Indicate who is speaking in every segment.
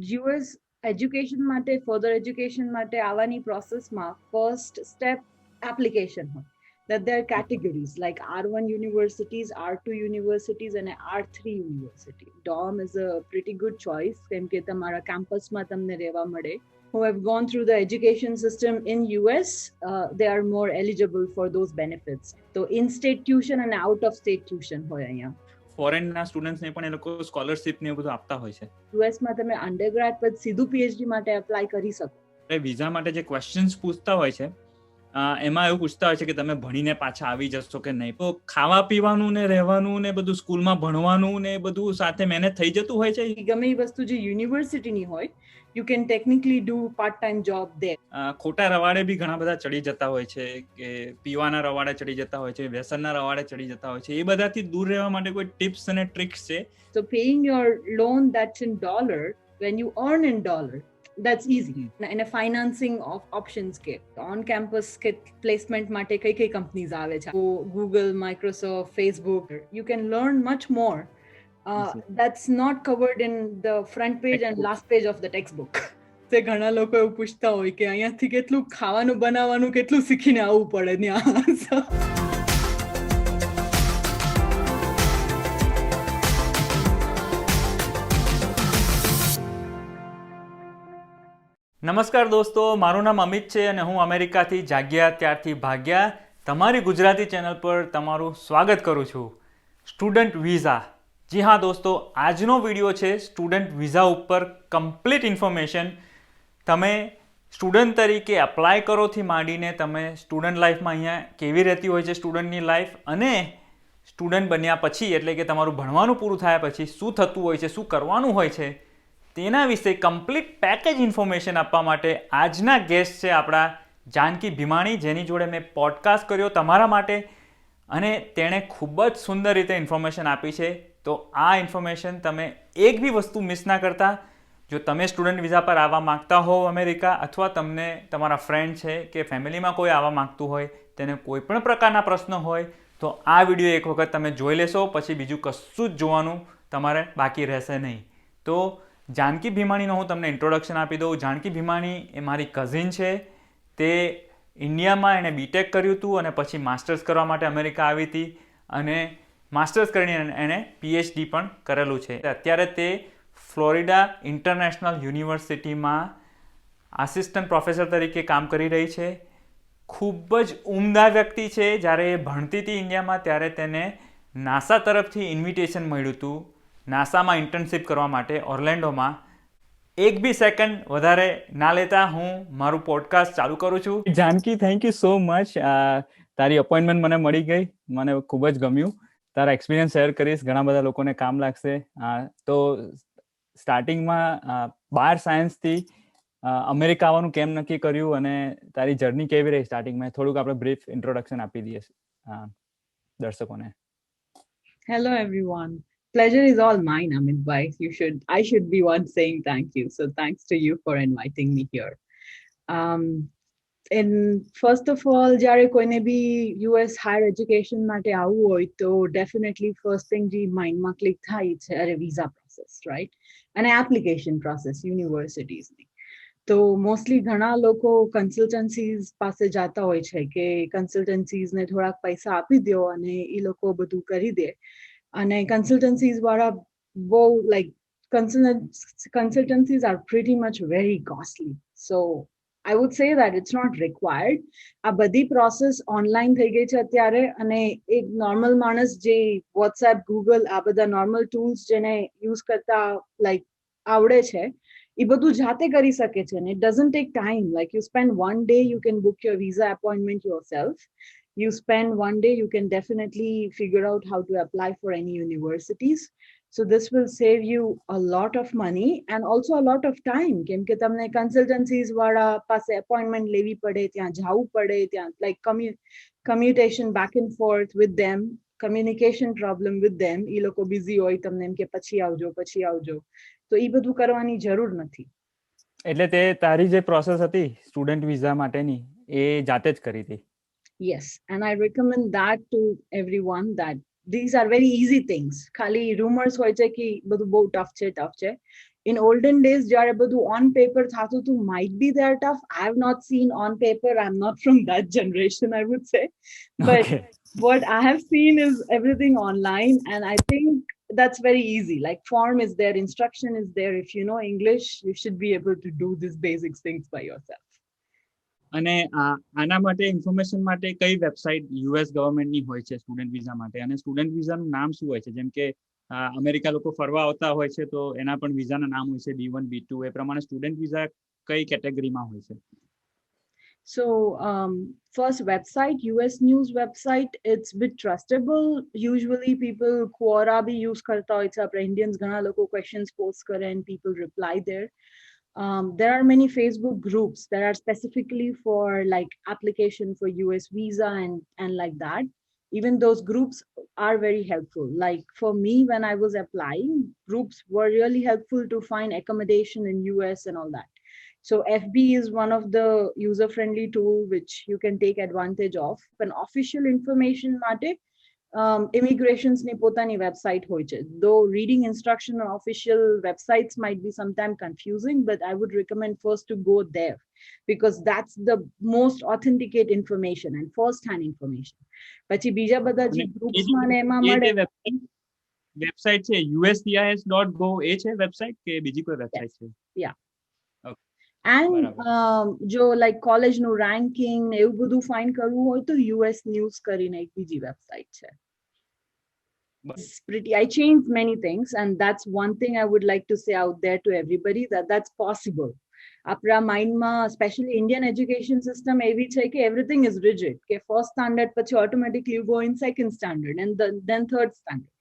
Speaker 1: US education માટે further education માટે આવવાની પ્રોસેસમાં ફર્સ્ટ સ્ટેપ એપ્લિકેશન હોય. that there are categories like R1 universities, R2 universities and R3 university. DOM is a pretty good choice કેમ કે તમારા કેમ્પસમાં તમને રહેવા મળે. Who have gone through the education system in US, they are more eligible for those benefits. So in-state tuition and out-of-state tuition હોય અહીંયા.
Speaker 2: ફોરેનના સ્ટુડન્ટ્સને પણ એ લોકો સ્કોલરશિપ ને એવું બધું આપતા હોય છે.
Speaker 1: યુએસમાં તમે અંડરગ્રેડ પછી સીધું પીએચડી માટે એપ્લાય કરી શકો.
Speaker 2: વિઝા માટે જે ક્વેશ્ચન્સ પૂછતા હોય છે એમાં એવું પૂછતા હોય છે કે તમે ભણીને પાછા આવી જશો કે નહીં. તો ખાવા પીવાનું ને રહેવાનું ને બધું સ્કૂલમાં ભણવાનું ને બધું સાથે મેનેજ થઈ જતું હોય છે.
Speaker 1: ગમે એ વસ્તુ જે યુનિવર્સિટીની હોય, you can technically do part-time job there.
Speaker 2: ખોટા રવાડે બી ઘણા બધા ચડી જતા હોય છે કે પીવાના રવાડે ચડી જતા હોય છે, વ્યસનના રવાડે ચડી જતા હોય છે. એ બધાથી દૂર રહેવા માટે કોઈ ટિપ્સ અને ટ્રિક્સ છે?
Speaker 1: So paying your loan that's in dollar when you earn in dollar, that's easy. And a financing of options ke on campus ke placement માટે કઈ companies આવે છે, Google, Microsoft, Facebook. You can learn much more. That's not covered in the front page and last page of the textbook. તે ઘણા લોકો એવું પૂછતા હોય કે અહીંયાથી કેટલું ખાવાનું બનાવવાનું કેટલું શીખીને આવવું પડે ત્યાં.
Speaker 2: નમસ્કાર દોસ્તો, મારું નામ અમિત છે અને હું અમેરિકાથી જાગ્યા ત્યારથી ભાગ્યા તમારી ગુજરાતી ચેનલ પર તમારું સ્વાગત કરું છું. Student visa. જી હા દોસ્તો, આજનો વિડીયો છે સ્ટુડન્ટ વિઝા ઉપર કમ્પ્લીટ ઇન્ફોર્મેશન. તમે સ્ટુડન્ટ તરીકે એપ્લાય કરોથી માંડીને તમે સ્ટુડન્ટ લાઈફમાં અહીંયા કેવી રહેતી હોય છે સ્ટુડન્ટની લાઈફ, અને સ્ટુડન્ટ બન્યા પછી એટલે કે તમારું ભણવાનું પૂરું થયા પછી શું થતું હોય છે, શું કરવાનું હોય છે, તેના વિશે કમ્પ્લીટ પેકેજ ઇન્ફોર્મેશન આપવા માટે આજના ગેસ્ટ છે આપણા જાનકી ભીમાણી, જેની જોડે મેં પોડકાસ્ટ કર્યો તમારા માટે અને તેણે ખૂબ જ સુંદર રીતે ઇન્ફોર્મેશન આપી છે. તો આ ઇન્ફોર્મેશન તમે એક બી વસ્તુ મિસ ના કરતા. જો તમે સ્ટુડન્ટ વિઝા પર આવવા માગતા હોવ અમેરિકા, અથવા તમને તમારા ફ્રેન્ડ છે કે ફેમિલીમાં કોઈ આવવા માગતું હોય, તેને કોઈ પણ પ્રકારના પ્રશ્ન હોય, તો આ વિડીયો એક વખત તમે જોઈ લેશો, પછી બીજું કશું જ જોવાનું તમારે બાકી રહેશે નહીં. તો જાનકી ભીમાણીનો હું તમને ઇન્ટ્રોડક્શન આપી દઉં. જાનકી ભીમાણી એ મારી કઝિન છે. તે ઇન્ડિયામાં એણે બીટેક કર્યું હતું અને પછી માસ્ટર્સ કરવા માટે અમેરિકા આવી હતી, અને માસ્ટર્સ કરીને એણે પીએચડી પણ કરેલું છે. અત્યારે તે ફ્લોરિડા ઇન્ટરનેશનલ યુનિવર્સિટીમાં આસિસ્ટન્ટ પ્રોફેસર તરીકે કામ કરી રહી છે. ખૂબ જ ઉમદા વ્યક્તિ છે. જ્યારે એ ભણતી હતી ઇન્ડિયામાં ત્યારે તેને નાસા તરફથી ઇન્વિટેશન મળ્યું હતું નાસામાં ઇન્ટર્નશિપ કરવા માટે ઓર્લેન્ડોમાં. એક બી સેકન્ડ વધારે ના લેતા હું મારું પોડકાસ્ટ ચાલુ કરું છું. Janaki, thank you so much. તારી અપોઇન્ટમેન્ટ મને મળી ગઈ, મને ખૂબ જ ગમ્યું. તારા એક્સપિરિયન્સ શેર કરીશ, ઘણા બધા લોકોને કામ લાગશે. તો સ્ટાર્ટિંગમાં 12 સાયન્સથી અમેરિકા આવવાનું કેમ નક્કી કર્યું અને તારી જર્ની કેવી રહી સ્ટાર્ટિંગમાં, થોડુંક આપણે બ્રીફ ઇન્ટ્રોડક્શન આપી દઈએ દર્શકોને.
Speaker 1: Hello everyone. Pleasure is all mine, Amit bhai. I should be one saying thank you. So thanks to you for inviting me here. And first of all, જ્યારે કોઈને બી US higher education માટે આવવું હોય તો definitely first thing જે માઇન્ડમાં click થાય છે અરે visa process, right? અને application process universities ની. તો મોસ્ટલી ઘણા લોકો કન્સલ્ટન્સીઝ પાસે જતા હોય છે કે કન્સલ્ટન્સીઝને થોડાક પૈસા આપી દો અને એ લોકો બધું કરી દે. અને કન્સલ્ટન્સીઝ વાળા બહુ like consultancies are pretty much very costly. So I would say that it's not required. આ બધી પ્રોસેસ ઓનલાઈન થઈ ગઈ છે અત્યારે, અને એક નોર્મલ માણસ જે વોટ્સએપ, ગૂગલ, આ બધા નોર્મલ ટૂલ્સ જેને યુઝ કરતા લાઈક આવડે છે એ બધું જાતે કરી શકે છે. અને it doesn't take time. Like you spend one day, you can book your visa appointment yourself. You spend one day, you can definitely figure out how to apply for any universities. So this will save you a lot of money and also a lot of time. કેમ કે તમને consultancies વાળા પાસે appointment લેવી પડે, ત્યાં જવું પડે, ત્યાં like commutation back and forth with them, communication problem with them. એ લોકો busy હોય, તમને એમ કે પછી આવજો. તો એ બધું કરવાની જરૂર નથી.
Speaker 2: એટલે તે તારી જે પ્રોસેસ હતી સ્ટુડન્ટ વિઝા માટેની એ જાતે જ કરી હતી?
Speaker 1: Yes, and I recommend that to everyone that these are very easy things. ખાલી rumors હોય છે કે બધું બહુ tough છે. in olden days જ્યારે બધું on paper થતું હતું might be they're tough. I have not seen on paper. I'm not from that generation, I would say, but
Speaker 2: Okay.
Speaker 1: what I have seen is everything online, and I think that's very easy. Like form is there, instruction is there. If you know English, you should be able to do these basic things by yourself.
Speaker 3: અને આના માટે information માટે કઈ website US ગવર્મેન્ટની હોય છે student visa માટે, અને સ્ટુડન્ટ વિઝાનું નામ શું હોય છે? જેમ કે અમેરિકા લોકો ફરવા આવતા હોય છે તો એના પણ વિઝાના નામ હોય છે B1 B2, એ પ્રમાણે સ્ટુડન્ટ વિઝા કઈ કેટેગરીમાં હોય છે?
Speaker 1: So first website, US news website, it's bit trustable. Usually people Quora bhi use karta hoy cha, apna Indians ghana loko questions post kare and people reply there. There are many Facebook groups that are specifically for like application for US visa and like that. Even those groups are very helpful. Like for me, when I was applying, groups were really helpful to find accommodation in US and all that. So FB is one of the user-friendly tool which you can take advantage of. An official information માટે immigrations ની પોતાની website હોય છે. Though reading instruction on official websites might be sometimes confusing, but I would recommend first to go there because that's the most authenticate information and first-hand information. પછી બીજા બધા જે ગ્રુપ્સમાં ને એમાં મળે.
Speaker 3: વેબસાઇટ છે uscis.go, એ છે વેબસાઇટ કે બીજી કોઈ વેબસાઇટ છે?
Speaker 1: Yeah. And જો like college નું ranking ને એવું બધું find કરવું હોય તો US news કરીને એક બીજી website છે. It's pretty, I changed many things, and that's one thing I would like to say out there to everybody, that that's possible. આપણા માઇન્ડમાં especially Indian education system એવી છે કે everything is rigid, કે first standard પછી automatically you go in second standard and then third standard.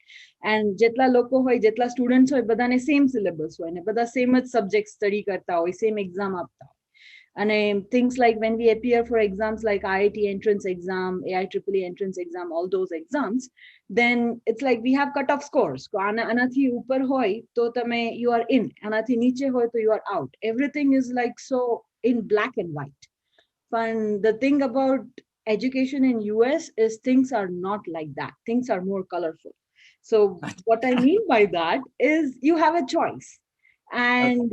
Speaker 1: And જેટલા લોકો હોય, જેટલા સ્ટુડન્ટ્સ હોય, બધાને સેમ સિલેબસ હોય ને બધા સેમ જ સબ્જેક્ટ સ્ટડી કરતા હોય, સેમ એક્ઝામ આપતા હોય. અને things like when we appear for exams like IIT entrance exam, AIEEE entrance exam, all those exams, then it's like we have cut off scores. આનાથી ઉપર હોય તો તમે you are in, આનાથી નીચે હોય તો you are out. Everything is like so in black and white. But the thing about education in US is things are not like that. Things are more colorful. So what I mean by that is you have a choice. And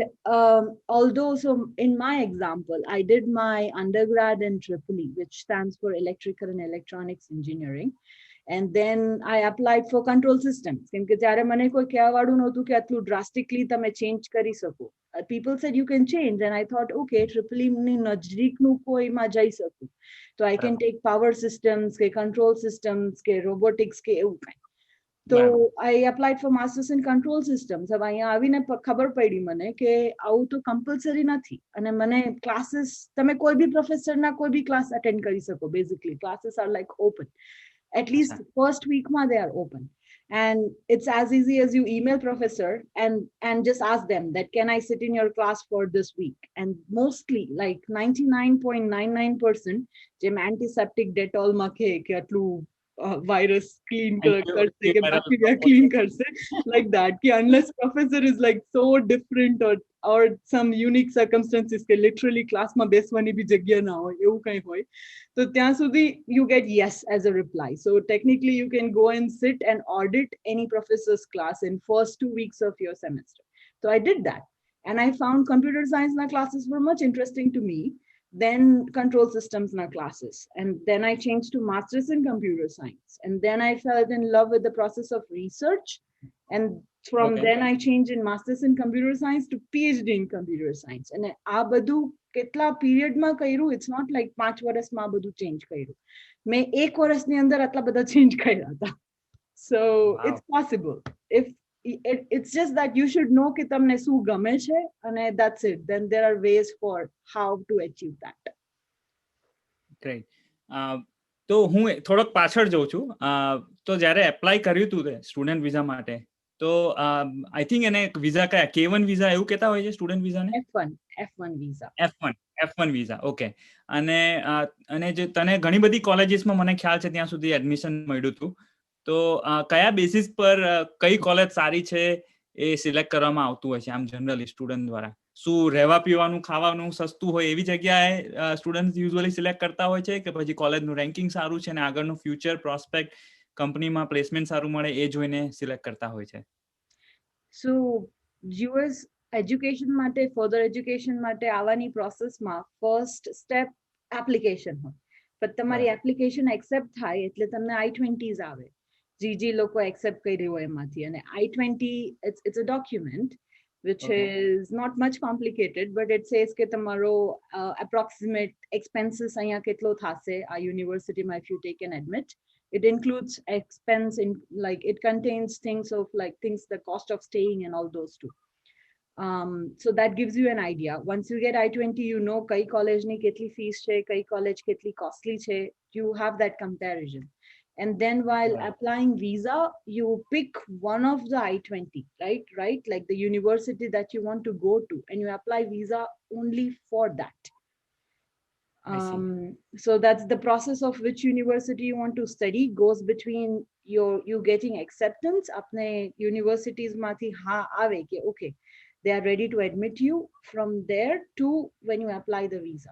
Speaker 1: although, so in my example, I did my undergrad in EEE, which stands for Electrical and Electronics Engineering. And then I applied for control systems. કેમકે ત્યારે મને કોઈ કહેવાવાળું નહોતું કે આટલું drastically તમે change કરી શકો. People said you can change, and I thought, okay, EEE ની નજદીકનું કોઈમાં જઈ શકું. So I can take power systems, કે control systems, કે robotics, કે એવું કંઈ. So I applied for masters in control systems. હવે અહીંયા આવીને ખબર પડી મને કે આવું તો compulsory નથી, અને મને classes તમે કોઈ બી professorના કોઈ બી class attend કરી શકો. Basically classes are like open, at least first week ma they are open, and it's as easy as you email professor and just ask them that can I sit in your class for this week. And mostly like 99.99% જેમ antiseptic Dettol માં કે આટલું virus clean karse ke bacteria clean karse, like that, ki unless professor is like so different or some unique circumstances ke literally class ma beswani bhi jagya na hoy એવું કઈ હોય તો ત્યાં સુધી you get yes as a reply. So technically you can go and sit and audit any professor's class in first 2 weeks of your semester. So I did that, and I found computer science na classes were much interesting to me, then control systems na classes, and then I changed to masters in computer science, and then I fell in love with the process of research, and from then I changed in masters in computer science to PhD in computer science. And આ બધું કેટલા period માં કર્યું, it's not like 5 વર્ષમાં બધું change કર્યું. મેં 1 વર્ષની અંદર આટલા બધા change કર્યા હતા. So it's possible. If it's just that you should know કે તમને શું ગમે છે, અને that's it. Then there are ways for how to achieve that.
Speaker 3: Great. તો હું થોડોક પાછળ જઉં છું. તો જ્યારે એપ્લાય કર્યું હતું સ્ટુડન્ટ વિઝા માટે, તો આઈ થિંક એને વિઝા કયા K1 વિઝા એવું કહેતા હોય છે સ્ટુડન્ટ વિઝાને?
Speaker 1: F1 visa.
Speaker 3: F1 visa. Okay. અને જે તને ઘણી બધી કોલેજીસમાં મને ખ્યાલ છે ત્યાં સુધી એડમિશન મળ્યું હતું, તો કયા બેસિસ પર કઈ કોલેજ સારી છે એ સિલેક્ટ કરવામાં આવતું હોય છે આમ જનરલી સ્ટુડન્ટ દ્વારા? શું રહેવા પીવાનું ખાવાનું સસ્તું હોય એવી જગ્યાએ સ્ટુડન્ટ યુઝ્યુઅલી સિલેક્ટ કરતા હોય છે, કે પછી કોલેજનું રેન્કિંગ સારું છે અને આગળનું ફ્યુચર પ્રોસ્પેક્ટ કંપનીમાં પ્લેસમેન્ટ સારું મળે એ જોઈને સિલેક્ટ કરતા હોય છે?
Speaker 1: So US એજ્યુકેશન માટે ફર્ધર એજ્યુકેશન માટે આવવાની પ્રોસેસમાં ફર્સ્ટ સ્ટેપ એપ્લિકેશન હોય પણ તમારી એપ્લિકેશન એક્સેપ્ટ થાય એટલે તમને I-20s આવે જે લોકો એક્સેપ્ટ કરી હોય એમાંથી અને I-20 it's a document which is not much complicated but it says કે તમારો approximate expenses અહીંયા કેટલો થશે આ યુનિવર્સિટીમાં if you take an admit. It includes expense in like it contains things of like things the cost of staying and all those too. So that gives you an idea. Once you get I-20, you know kai college ni ketli fees che, kai college ketli costly che. You have that comparison. And then while applying visa, you pick one of the I-20, right? Like the university that you want to go to, and you apply visa only for that. So that's the process of which university you want to study goes between you getting acceptance apne universities mathi ha ave ke okay they are ready to admit you from there to when you apply the visa.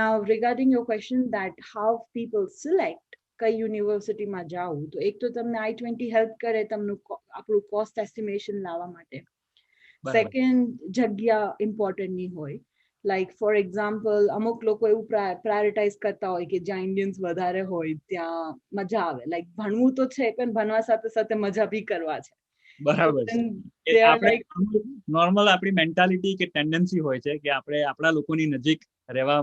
Speaker 1: Now regarding your question that how people select kai university ma jao to ek to tamne I-20 help kare tamnu apnu cost estimation lava mate. Second jagya important ni hoy. Like for example અમુક લોકો એવું prioritise કરતા હોય કે જ્યાં Indians વધારે હોય ત્યાં મજા આવે લાઈક ભણવું તો છે પણ ભણવા સાથે સાથે મજા બી કરવા છે
Speaker 3: બરાબર છે આપણે નોર્મલ આપણી મેન્ટાલિટી કે ટેન્ડન્સી હોય છે કે આપણે આપણા લોકોની નજીક રહેવા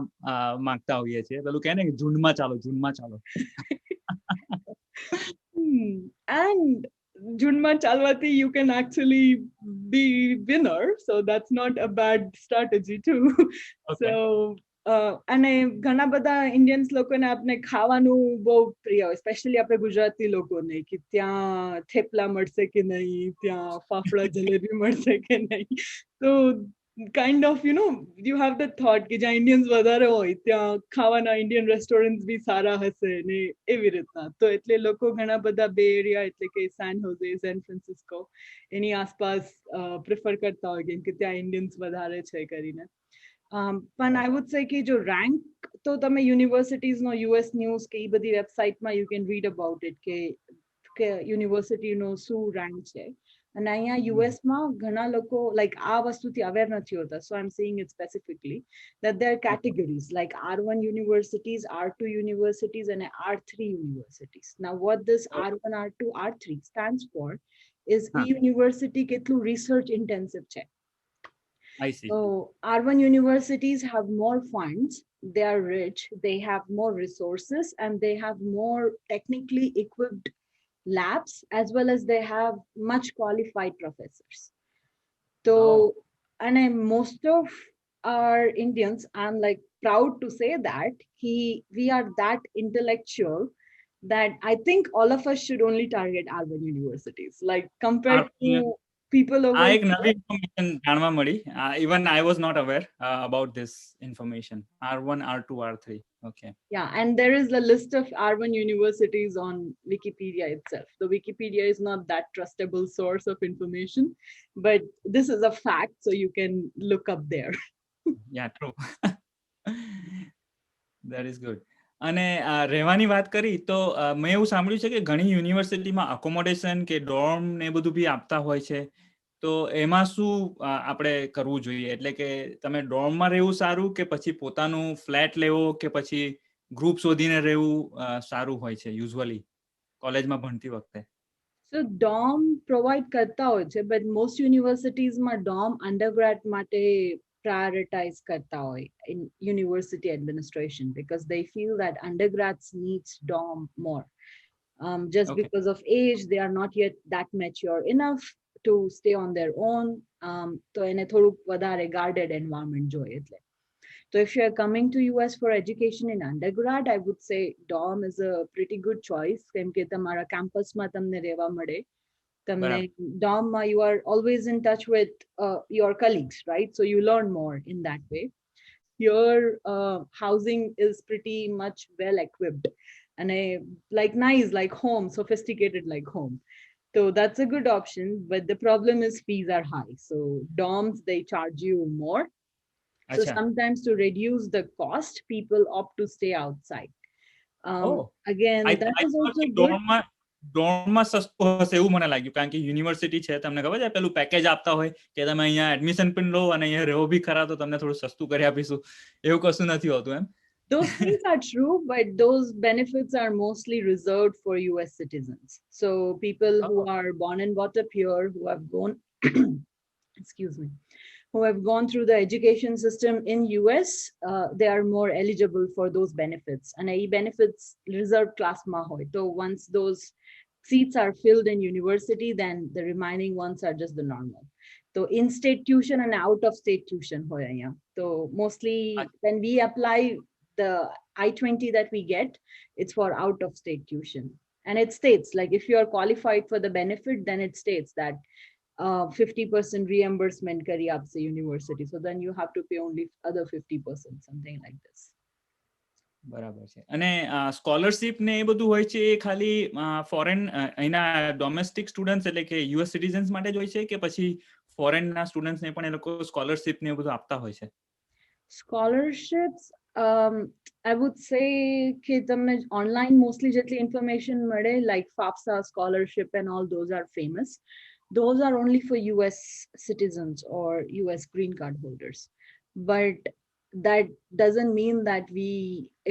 Speaker 3: માંગતા હોઈએ છીએ પેલું કહે ને કે ઝુંડમાં ચાલો
Speaker 1: and Junma Chalwati, you can actually be winner. So that's not a bad strategy too. So, અને ઘણા બધા ઇન્ડિયન્સ લોકોને આપણે ખાવાનું બહુ પ્રિય હોય સ્પેશિયલી આપણે ગુજરાતી લોકોને કે ત્યાં થેપલા મળશે કે નહીં ત્યાં ફાફડા જલેબી મળશે કે નહીં તો kind of you have the thought કે જ્યાં ઇન્ડિયન્સ વધારે હોય ત્યાં ખાવાના ઇન્ડિયન રેસ્ટોરન્ટ્સ બી સારા હશે ને એવી રીતના તો એટલે લોકો ઘણા બધા બે એરિયા એટલે કે સાન હોઝે સેન ફ્રાન્સિસ્કો એની આસપાસ પ્રિફર કરતા હોય કેમ કે ત્યાં ઇન્ડિયન્સ વધારે છે કરીને પણ I would say કે જો rank તો તમે યુનિવર્સિટીઝનો US ન્યૂઝ કે એ બધી વેબસાઇટમાં you can read about it કે યુનિવર્સિટીનો શું rank છે અને અહીંયા US માં ઘણા લોકો like આ વસ્તુથી અવેર નથી હોતા so I'm saying it specifically that there are categories like R1 universities, R2 universities and R3 universities. Now what this R1, R2, R3 stands for is university કેટલું research intensive છે.
Speaker 3: I see.
Speaker 1: So R1 universities have more funds, they are rich, they have more resources and they have more technically equipped labs as well as they have much qualified professors. So and most of our Indians, I'm like proud to say that we are that intellectual that I think all of us should only target R1 universities like compared to people over
Speaker 3: એક નવી information જાણવા મળી even I was not aware about this information. R1, R2, R3. Okay.
Speaker 1: Yeah, and there is a list of R1 universities on Wikipedia itself. The Wikipedia is not that trustable source of information, but this is a fact, so you can look up there.
Speaker 3: Yeah, true. That is good. અને રહેવાની વાત કરી તો મેં એવું સાંભળ્યું છે કે ઘણી યુનિવર્સિટીમાં અકોમોડેશન કે ડોર્મ ને બધું બી આપતા હોય છે તો એમાં શું આપણે કરવું જોઈએ એટલે કે તમે ડોર્મમાં રહેવું સારું કે પછી પોતાનું ફ્લેટ લેવો કે પછી ગ્રુપ શોધીને રહેવું સારું હોય છે યુઝ્યુઅલી કોલેજમાં ભણતી વખતે.
Speaker 1: So dorm provide કરતા હોય છે but most universitiesમાં dorm undergrad માટે prioritize karta hoy in university administration because they feel that undergrads needs dorm more just because of age they are not yet that mature enough to stay on their own to ene thoruk vadare guarded environment joye એટલે so if you are coming to US for education in undergrad I would say dorm is a pretty good choice કેમ કે તમારા campus માં તમને રહેવા મળે dorm you are always in touch with your colleagues, right? So you learn more in that way. Your housing is pretty much well equipped and like nice like home, sophisticated like home. So that's a good option, but the problem is fees are high. So dorms they charge you more. So sometimes to reduce the cost people opt to stay outside. Again that is also good.
Speaker 3: ડ્રોનમાં સસ્તું હશે એવું મને લાગ્યું, કારણ કે university છે, તમને ખબર છે પેલું પેકેજ આપતા હોય કે તમે અહીંયા એડમિશન પણ લો અને અહીંયા રહો બી ખરા તો તમને થોડું સસ્તું કરી આપીશું, એવું કશું નથી હોતું એમ.
Speaker 1: Those things are true, but those benefits are mostly reserved for US citizens. So people who are born and brought up here, who have gone, excuse me, who have gone through the education system in US, they are more eligible for those benefits. And e benefits reserved class ma hoy. So once those seats are filled in university, then the remaining ones are just the normal. So in-state tuition and out-of-state tuition hoy aya. So mostly when we apply the I-20 that we get, it's for out-of-state tuition. And it states, like, if you are qualified for the benefit, then it states that 50% reimbursement kari aapse university. So then you have to pay only other 50%, something like this.
Speaker 3: બરાબર છે. અને scholarship ને એ બધું હોય છે એ ખાલી foreign અહીંના domestic students એટલે કે યુએસ સિટીઝન્સ માટે જ હોય છે કે પછી ફોરેનના સ્ટુડન્ટ્સ ને પણ એ લોકો સ્કોલરશિપ ને એ બધું આપતા હોય છે?
Speaker 1: Scholarships, I would say કે તમને online mostly જેટલી information મળે, like FAFSA scholarship and all, those are famous. Those are only for US citizens or US green card holders. But that doesn't mean that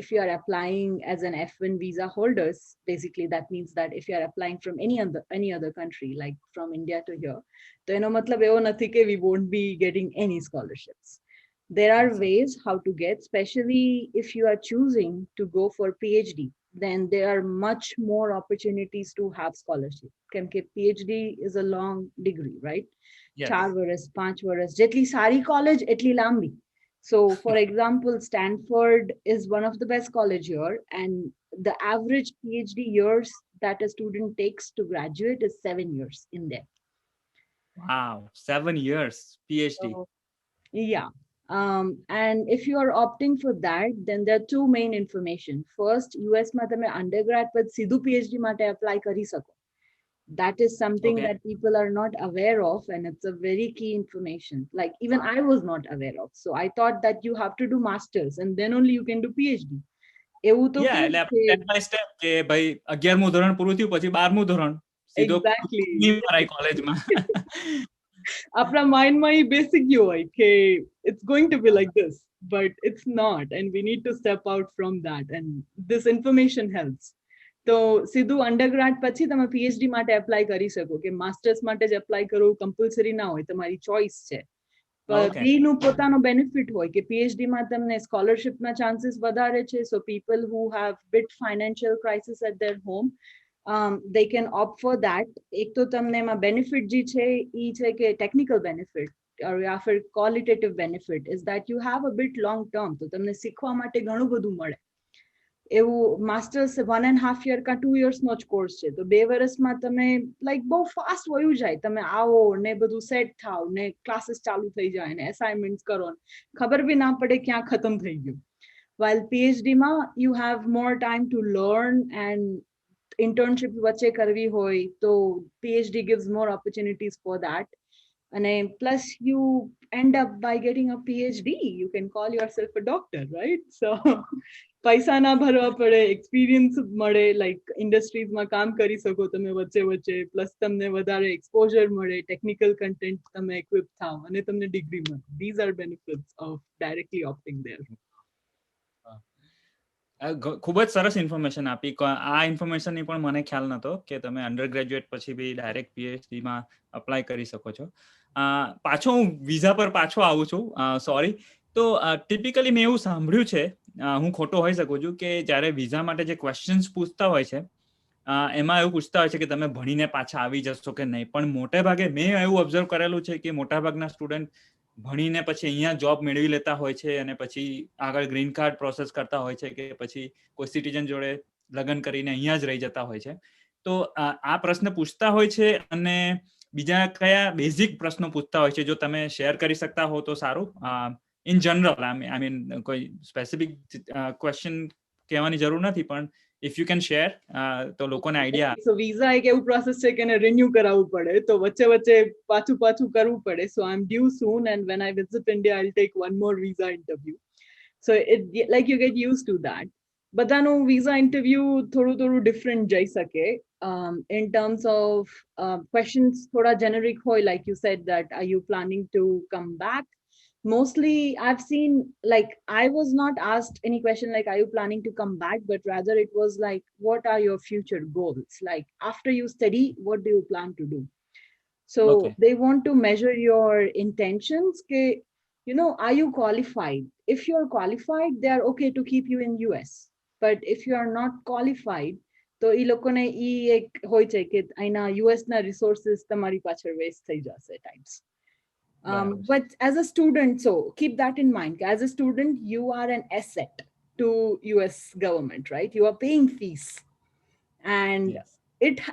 Speaker 1: if you are applying as an F1 visa holders, basically that means that if you are applying from any other country, like from India to here, તો એનો મતલબ એવો નથી કે we won't be getting any scholarships. There are ways how to get, especially if you are choosing to go for PhD, then there are much more opportunities to have scholarship. Because PhD is a long degree, right?
Speaker 3: Yes.
Speaker 1: 4 વર્ષ 5 વર્ષ જેટલી સારી college એટલી લાંબી. So for example, Stanford is one of the best college here, and the average PhD years that a student takes to graduate is 7 years in there.
Speaker 3: Wow, 7 years PhD.
Speaker 1: So, yeah. And if you are opting for that, then there are two main information. First, US માં તમે undergrad પર સીધું PhD માટે apply કરી શકો. That is something
Speaker 3: Okay.
Speaker 1: that people are not aware of, and it's a very key information. Like even I was not aware of. So I thought that you have to do masters and then only you can do PhD. એવું તો
Speaker 3: Yeah, એટલે
Speaker 1: કેવું
Speaker 3: step by step કે ભાઈ 11મું ધોરણ પૂરું થયું પછી 12મું ધોરણ સીધો
Speaker 1: Exactly.
Speaker 3: ભરાય કોલેજમાં.
Speaker 1: આપણા માઇન્ડમાં એ બેસી ગયું હોય કે it's going to be like this, but it's not, and we need to step out from that, and this information helps. તો સીધું અંડરગ્રેડ પછી તમે PhD માટે એપ્લાય કરી શકો કે માસ્ટર્સ માટે જ એપ્લાય કરવું કમ્પલસરી ના હોય, તમારી ચોઇસ છે.
Speaker 3: Okay.
Speaker 1: બેનું પોતાનો બેનિફિટ હોય કે PhD માં તમને સ્કોલરશિપના ચાન્સીસ વધારે છે. So people who have bit financial crisis at their home, they can opt for that. એક તો તમને એમાં બેનિફિટ જે છે એ છે કે ટેકનિકલ બેનિફિટ or या फिर qualitative benefit is that you have a bit long term, તો તમને શીખવા માટે ઘણું બધું મળે. એવું માસ્ટર્સ 1.5 year કા 2 years નો જ કોર્સ છે, તો 2 વર્ષમાં તમે લાઈક બહુ ફાસ્ટ વયું જાય. તમે આવો ને બધું સેટ થાવ ને ક્લાસીસ ચાલુ થઈ જાય ને અસાઇનમેન્ટ્સ કરો, ખબર બી ના પડે ક્યાં ખતમ થઈ ગયું. while PhD માં you have more time to learn, and internship વચ્ચે કરવી હોય તો PhD gives more opportunities for that. And plus you end up by getting a PhD, you can call yourself a doctor, right? So પૈસા ના ભરવા પડે, experience મળે, like ઇન્ડસ્ટ્રીઝમાં કામ કરી શકો તમે વચ્ચે વચ્ચે, પ્લસ તમને વધારે એક્સપોઝર મળે, ટેકનિકલ કન્ટેન્ટ તમે equip થાવ અને તમને ડિગ્રી મળે. These are benefits of directly opting there.
Speaker 3: ખૂબ જ સરસ ઇન્ફોર્મેશન આપી. આ ઇન્ફોર્મેશનની પણ મને ખ્યાલ નતો કે તમે અંડર ગ્રેજ્યુએટ પછી બી ડાયરેક્ટ PhD માં અપ્લાય કરી શકો છો. પાછો હું વિઝા પર પાછો આવું છું, સોરી. તો ટિપિકલી મેં એવું સાંભળ્યું છે, હું ખોટો હોઈ શકું છું, કે જ્યારે વિઝા માટે જે ક્વેશ્ચન્સ પૂછતા હોય છે એમાં એવું પૂછતા હોય છે કે તમે ભણીને પાછા આવી જશો કે નહીં. પણ મોટે ભાગે મેં એવું ઓબ્ઝર્વ કરેલું છે કે મોટાભાગના સ્ટુડન્ટ ભણીને પછી અહીંયા જોબ મેળવી લેતા હોય છે અને પછી આગળ ગ્રીન કાર્ડ પ્રોસેસ કરતા હોય છે કે પછી કોઈ સિટીઝન જોડે લગ્ન કરીને અહીંયા જ રહી જતા હોય છે. તો આ પ્રશ્ન પૂછતા હોય છે અને બીજા કયા બેઝિક પ્રશ્નો પૂછતા હોય છે, જો તમે શેર કરી શકતા હો તો સારું. ઇન જનરલ આઈ મીન કોઈ સ્પેસિફિક ક્વેશ્ચન કહેવાની જરૂર નથી, પણ if you can share તો લોકોને આઈડિયા.
Speaker 1: So visa એક એવું પ્રોસેસ છે કે એને રિન્યુ કરાવવું પડે, તો વચ્ચે વચ્ચે પાછું કરવું પડે. So I'm due soon, and when I visit India I'll take one more visa interview. So it like you get used to that. બધાનું visa interview થોડું ડિફરન્ટ જઈ શકે. in terms of questions thoda generic hoy, like you said that are you planning to come back? Mostly I've seen, like, I was not asked any question like are you planning to come back, but rather it was like what are your future goals, like after you study what do you plan to do. So
Speaker 3: Okay.
Speaker 1: they want to measure your intentions. Are you qualified? If you're qualified, they are okay to keep you in US. But if you are not qualified, તો ઈ લોકોને ઈ એક હોય છે કે અહીંના US ના resources તમારી પાછળ waste થઈ જશે types.
Speaker 3: બરાબર.
Speaker 1: But as a student, so keep that in mind. As a student, you are an asset to US government, right? You are paying fees. And
Speaker 3: Yes.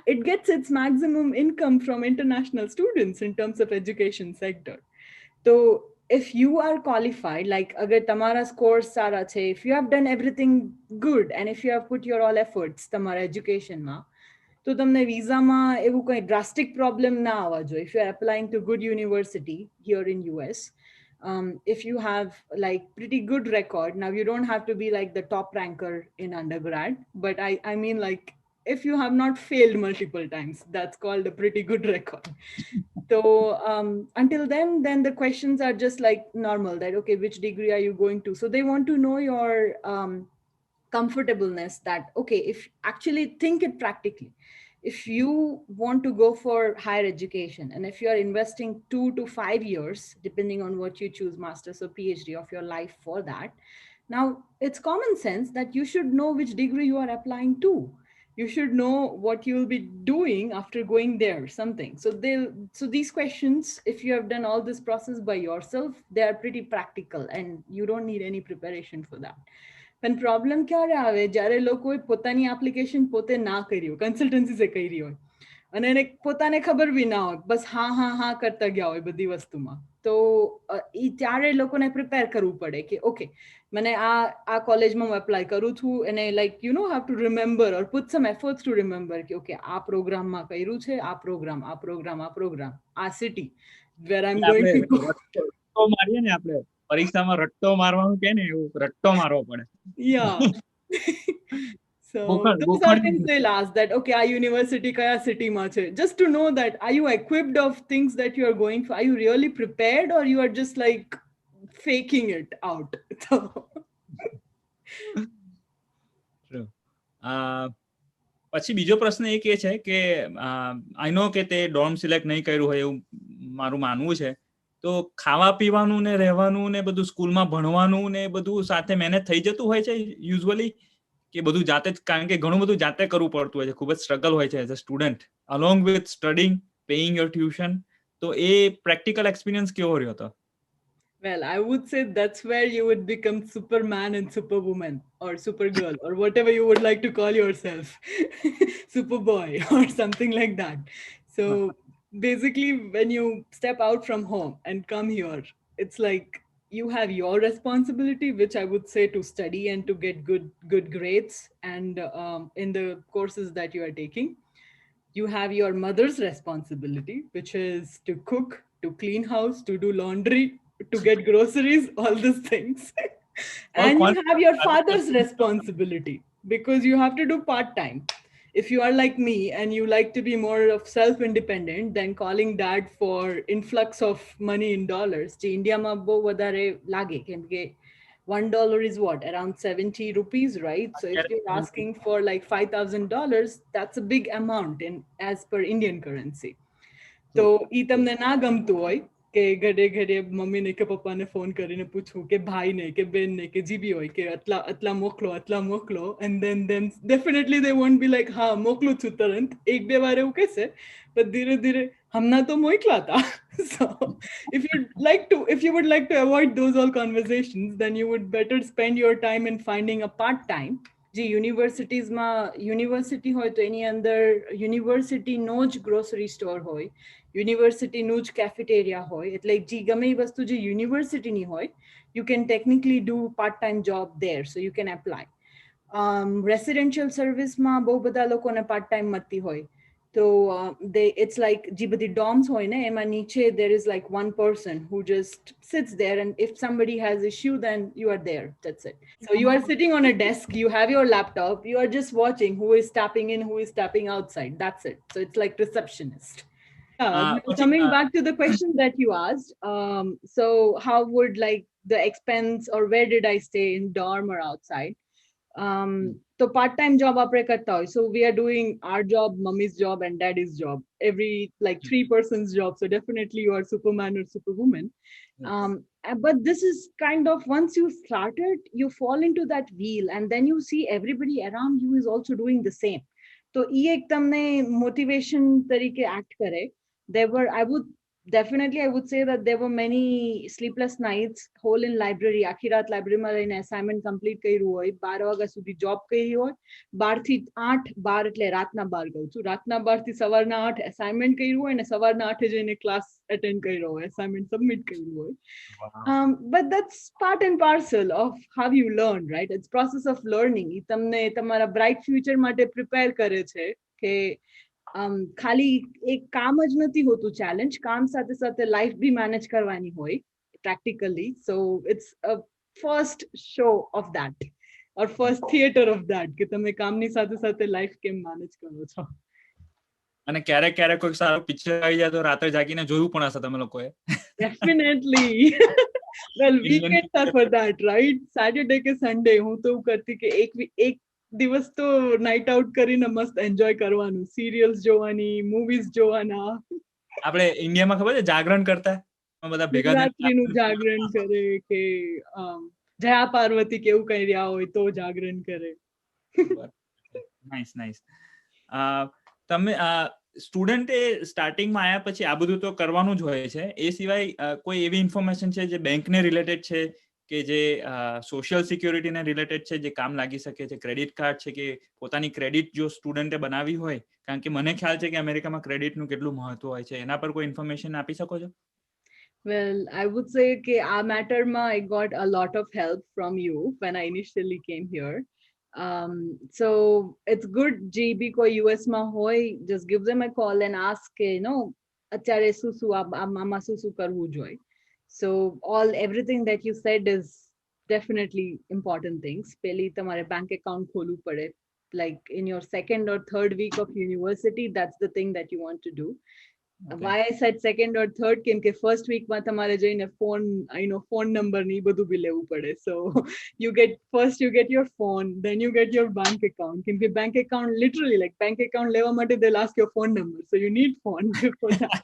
Speaker 1: it gets its maximum income from international students in terms of education sector. So if you are qualified, like agar tamara scores sara che, if you have done everything good and if you have put your all efforts tamara education ma, તો તમને વિઝામાં એવું કંઈ drastic problem ના આવવા જોઈએ. If you are applying to good university here in US, if you have like pretty good record, now you don't have to be like the top ranker in undergrad, but I mean like if you have not failed multiple times, that's called a pretty good record. So until then the questions are just like normal, that okay, which degree are you going to? So they want to know your comfortableness, that okay, if actually think it practically, if you want to go for higher education and if you are investing 2 to 5 years depending on what you choose, master's or PhD, of your life for that, now it's common sense that you should know which degree you are applying to. You should know what you will be doing after going there, something. So these questions, if you have done all this process by yourself, they are pretty practical and you don't need any preparation for that. પણ problem ક્યારે આવે, જ્યારે લોકોએ પોતાની application પોતે ના કરી હોય, કન્સલ્ટન્સીસે કરી હોય અને એને પોતાને ખબર બી ના હોય, બસ હા હા હા કરતા ગયા હોય બધી વસ્તુમાં. તો ઈ ત્યારે લોકોને પ્રિપેર કરવું પડે કે ઓકે, મને આ કોલેજમાં હું એપ્લાય કરું છું, અને like you know have to remember or put some efforts to remember કે ઓકે આ પ્રોગ્રામમાં કર્યું છે, આ પ્રોગ્રામ, આ city where I am going to go.
Speaker 3: રટ્ટો મારીએ ને આપણે પરીક્ષામાં રટ્ટો મારવાનું કે ને એવું રટ્ટો મારવો પડે.
Speaker 1: Yeah. So
Speaker 3: Gokhad,
Speaker 1: those are things they'll ask, that okay, our university kaya city ma che, just to know that are you equipped of things that you are going for, are you really prepared or you are just like faking it out. So
Speaker 3: True. પછી બીજો પ્રશ્ન એ કે છે કે આઈ નો કે તે dorm select નહીં કર્યું હોય એવું મારું માનવું છે, તો ખાવા પીવાનું ને રહેવાનું ને બધું સ્કૂલમાં ભણવાનું ને બધું સાથે મેનેજ થઈ જતું હોય છે યુઝ્યુઅલી, કે બધું જાતે જ, કારણ કે ઘણું બધું જાતે કરવું પડતું હોય છે, ખૂબ જ સ્ટ્રગલ હોય છે as a student along with studying, paying your tuition. તો એ પ્રેક્ટિકલ એક્સપિરિયન્સ કેવો રહ્યો હતો?
Speaker 1: well, I would say that's where you would become Superman and Superwoman or Supergirl or whatever you would like to call yourself, Superboy or something like that. So basically, when you step out from home and come here, it's like you have your responsibility, which I would say to study and to get good grades and in the courses that you are taking. You have your mother's responsibility, which is to cook, to clean house, to do laundry, to get groceries, all these things. And you have your father's responsibility because you have to do part-time. If you are like me and you like to be more of self-independent, then calling dad for influx of money in dollars, જે ઇન્ડિયામાં બહુ વધારે લાગે, કેમ કે $1 is what, around 70 rupees, right? So if you're asking for like $5,000, that's a big amount in as per Indian currency. તો ઈ તમને ના ગમતું હોય કે ઘડે ઘડે મમ્મીને કે પપ્પાને ફોન કરીને પૂછવું કે ભાઈને કે બેનને કે જે બી હોય કે આટલા મોકલો, and then definitely they won't be like હા મોકલું છું તરત, એક બે વાર એવું કહેશે, but ધીરે ધીરે હમણાં તો મોકલા હતા. So if you would like to avoid those all conversations, then you would better spend your time in finding a part time. જે યુનિવર્સિટી હોય તો એની અંદર યુનિવર્સિટીનો જ ગ્રોસરી સ્ટોર હોય, યુનિવર્સિટીનું જ કેફેટેરિયા હોય, એટલે જે ગમે એ વસ્તુ જે યુનિવર્સિટીની હોય, you can technically do part-time job there, so you can apply. Residential serviceમાં બહુ બધા લોકોને part-time મળતી હોય, So it's like જે બધી dorms હોય ને એમાં નીચે there is like one person who just sits there, and if somebody has issue then you are there, that's it. So you are sitting on a desk, you have your laptop, you are just watching who is tapping in, who is tapping outside, that's it. So it's like receptionist. Yeah, now
Speaker 3: પછી
Speaker 1: coming back to the question that you asked, so how would like the expense, or where did I stay, in dorm or outside? So part-time job apne karta hoy. So we are doing our job, mummy's job, and daddy's job. Every like three person's job. So definitely you are Superman or Superwoman. But this is kind of, once you start it, you fall into that wheel, and then you see everybody around you is also doing the same. So એ એક તમને motivation તરીકે act કરે. There were, I would say that there were many sleepless nights, whole in library, આખી રાત લાઇબ્રેરીમાં રહીને assignment complete કર્યું હોય, 12 વાગ્યા સુધી job કરી હોય, 12 થી 8, 12 એટલે રાતના 12 કહું છું, રાતના 12 થી સવારના 8 assignment કર્યું હોય, અને સવારના 8 જઈને class attend કર્યો હોય, assignment submit કર્યું હોય. But that's part and parcel of how you learn, right? It's process of learning. ઈ તમને તમારા bright future માટે prepare કરે છે કે ખાલી એક કામ જ નથી હોતું ચેલેન્જ, કામ સાથે સાથે લાઈફ બી મેનેજ કરવાની હોય practically. So it's a first show of that, or first theater of that, કે તમે કામની સાથે સાથે લાઈફ કેમ મેનેજ કરો છો.
Speaker 3: અને ક્યારેક ક્યારેક કોઈ સારું પિક્ચર આવી જાય તો રાત્રે જાગીને જોયું પણ હશે તમે લોકોએ.
Speaker 1: Definitely. Well, weekends are for that, right? Saturday કે Sunday હું તો એવું કરતી કે એક દિવસ તો નાઇટ આઉટ કરીને મસ્ત એન્જોય કરવાનું, સિરિયલ્સ જોવાની, મૂવીઝ જોવાના.
Speaker 3: આપણે ઇન્ડિયામાં ખબર છે જાગરણ કરતા બધા ભેગા
Speaker 1: રાત્રિનું જાગરણ કરે, કે જયા પાર્વતી કેવું કઈ રહ્યા હોય તો જાગરણ કરે.
Speaker 3: Nice nice. તમે સ્ટુડન્ટે સ્ટાર્ટિંગમાં આવ્યા પછી આ બધું તો કરવાનું જ હોય છે, એ સિવાય કોઈ એવી ઇન્ફોર્મેશન છે જે બેંકને રિલેટેડ છે, કે જે સોશિયલ સિક્યોરિટીને રિલેટેડ છે, જે કામ લાગી શકે છે? ક્રેડિટ કાર્ડ છે, કે પોતાની ક્રેડિટ જો સ્ટુડન્ટે બનાવી હોય, કારણ કે મને ખ્યાલ છે કે અમેરિકામાં ક્રેડિટનું કેટલું મહત્વ હોય છે, એના પર કોઈ ઇન્ફોર્મેશન આપી શકો છો?
Speaker 1: Well, I would say કે આ મેટરમાં I got a lot of help from you when I initially came here. So it's good, જે બી કોઈ US માં હોય, just give them a call and ask કે અત્યારે શું આમાં શું કરવું જોઈએ. So everything that you said is definitely important things. પહેલી તમારે bank account ખોલવું પડે, like in your second or third week of university, that's the thing that you want to do. Okay. Why I said second or third, કેમ કે first week માં તમારે જઈને phone number ની બધું બી લેવું પડે. So you get your phone, then you get your bank account. કેમ કે bank account, literally like bank account લેવા માટે they'll ask your phone number, so you need phone for that.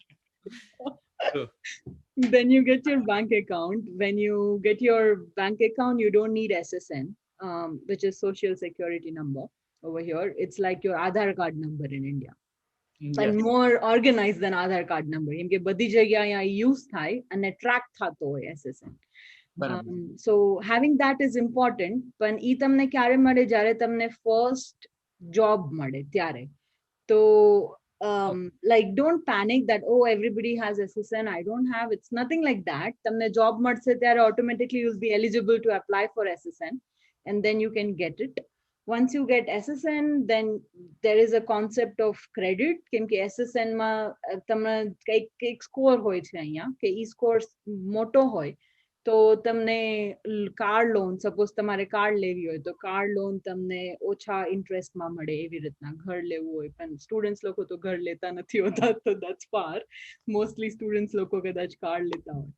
Speaker 1: Then you get your bank account. When you get your bank account, you don't need SSN, which is social security number over here. It's like your Aadhaar card number in India. But yes, more organized than Aadhaar card number. કેમ કે બધી જગ્યા અહીંયા use થાય અને track થતો હોય SSN. So having that is important. પણ ઈ તમને ક્યારે મળે? જ્યારે તમને ફર્સ્ટ જોબ મળે ત્યારે. તો like don't panic that everybody has SSN, I don't have. It's nothing like that. તમને જોબ મળશે ત્યારે automatically you'll be eligible to apply for SSN, and then you can get it. Once you get SSN, then there is a concept of credit. કેમ કે SSN માં તમને કઈક score હોય છે અહીંયા, કે ઈ સ્કોર મોટો હોય તો તમને કાર લોન, સપોઝ તમારે કાર લેવી હોય તો કાર લોન તમને ઓછા ઇન્ટરેસ્ટમાં મળે, એવી રીતના. ઘર લેવું હોય, પણ સ્ટુડન્ટ્સ લોકો તો ઘર લેતા નથી હોતા, તો that's far. મોસ્ટલી સ્ટુડન્ટ્સ લોકો કદાચ કાર લેતા હોય.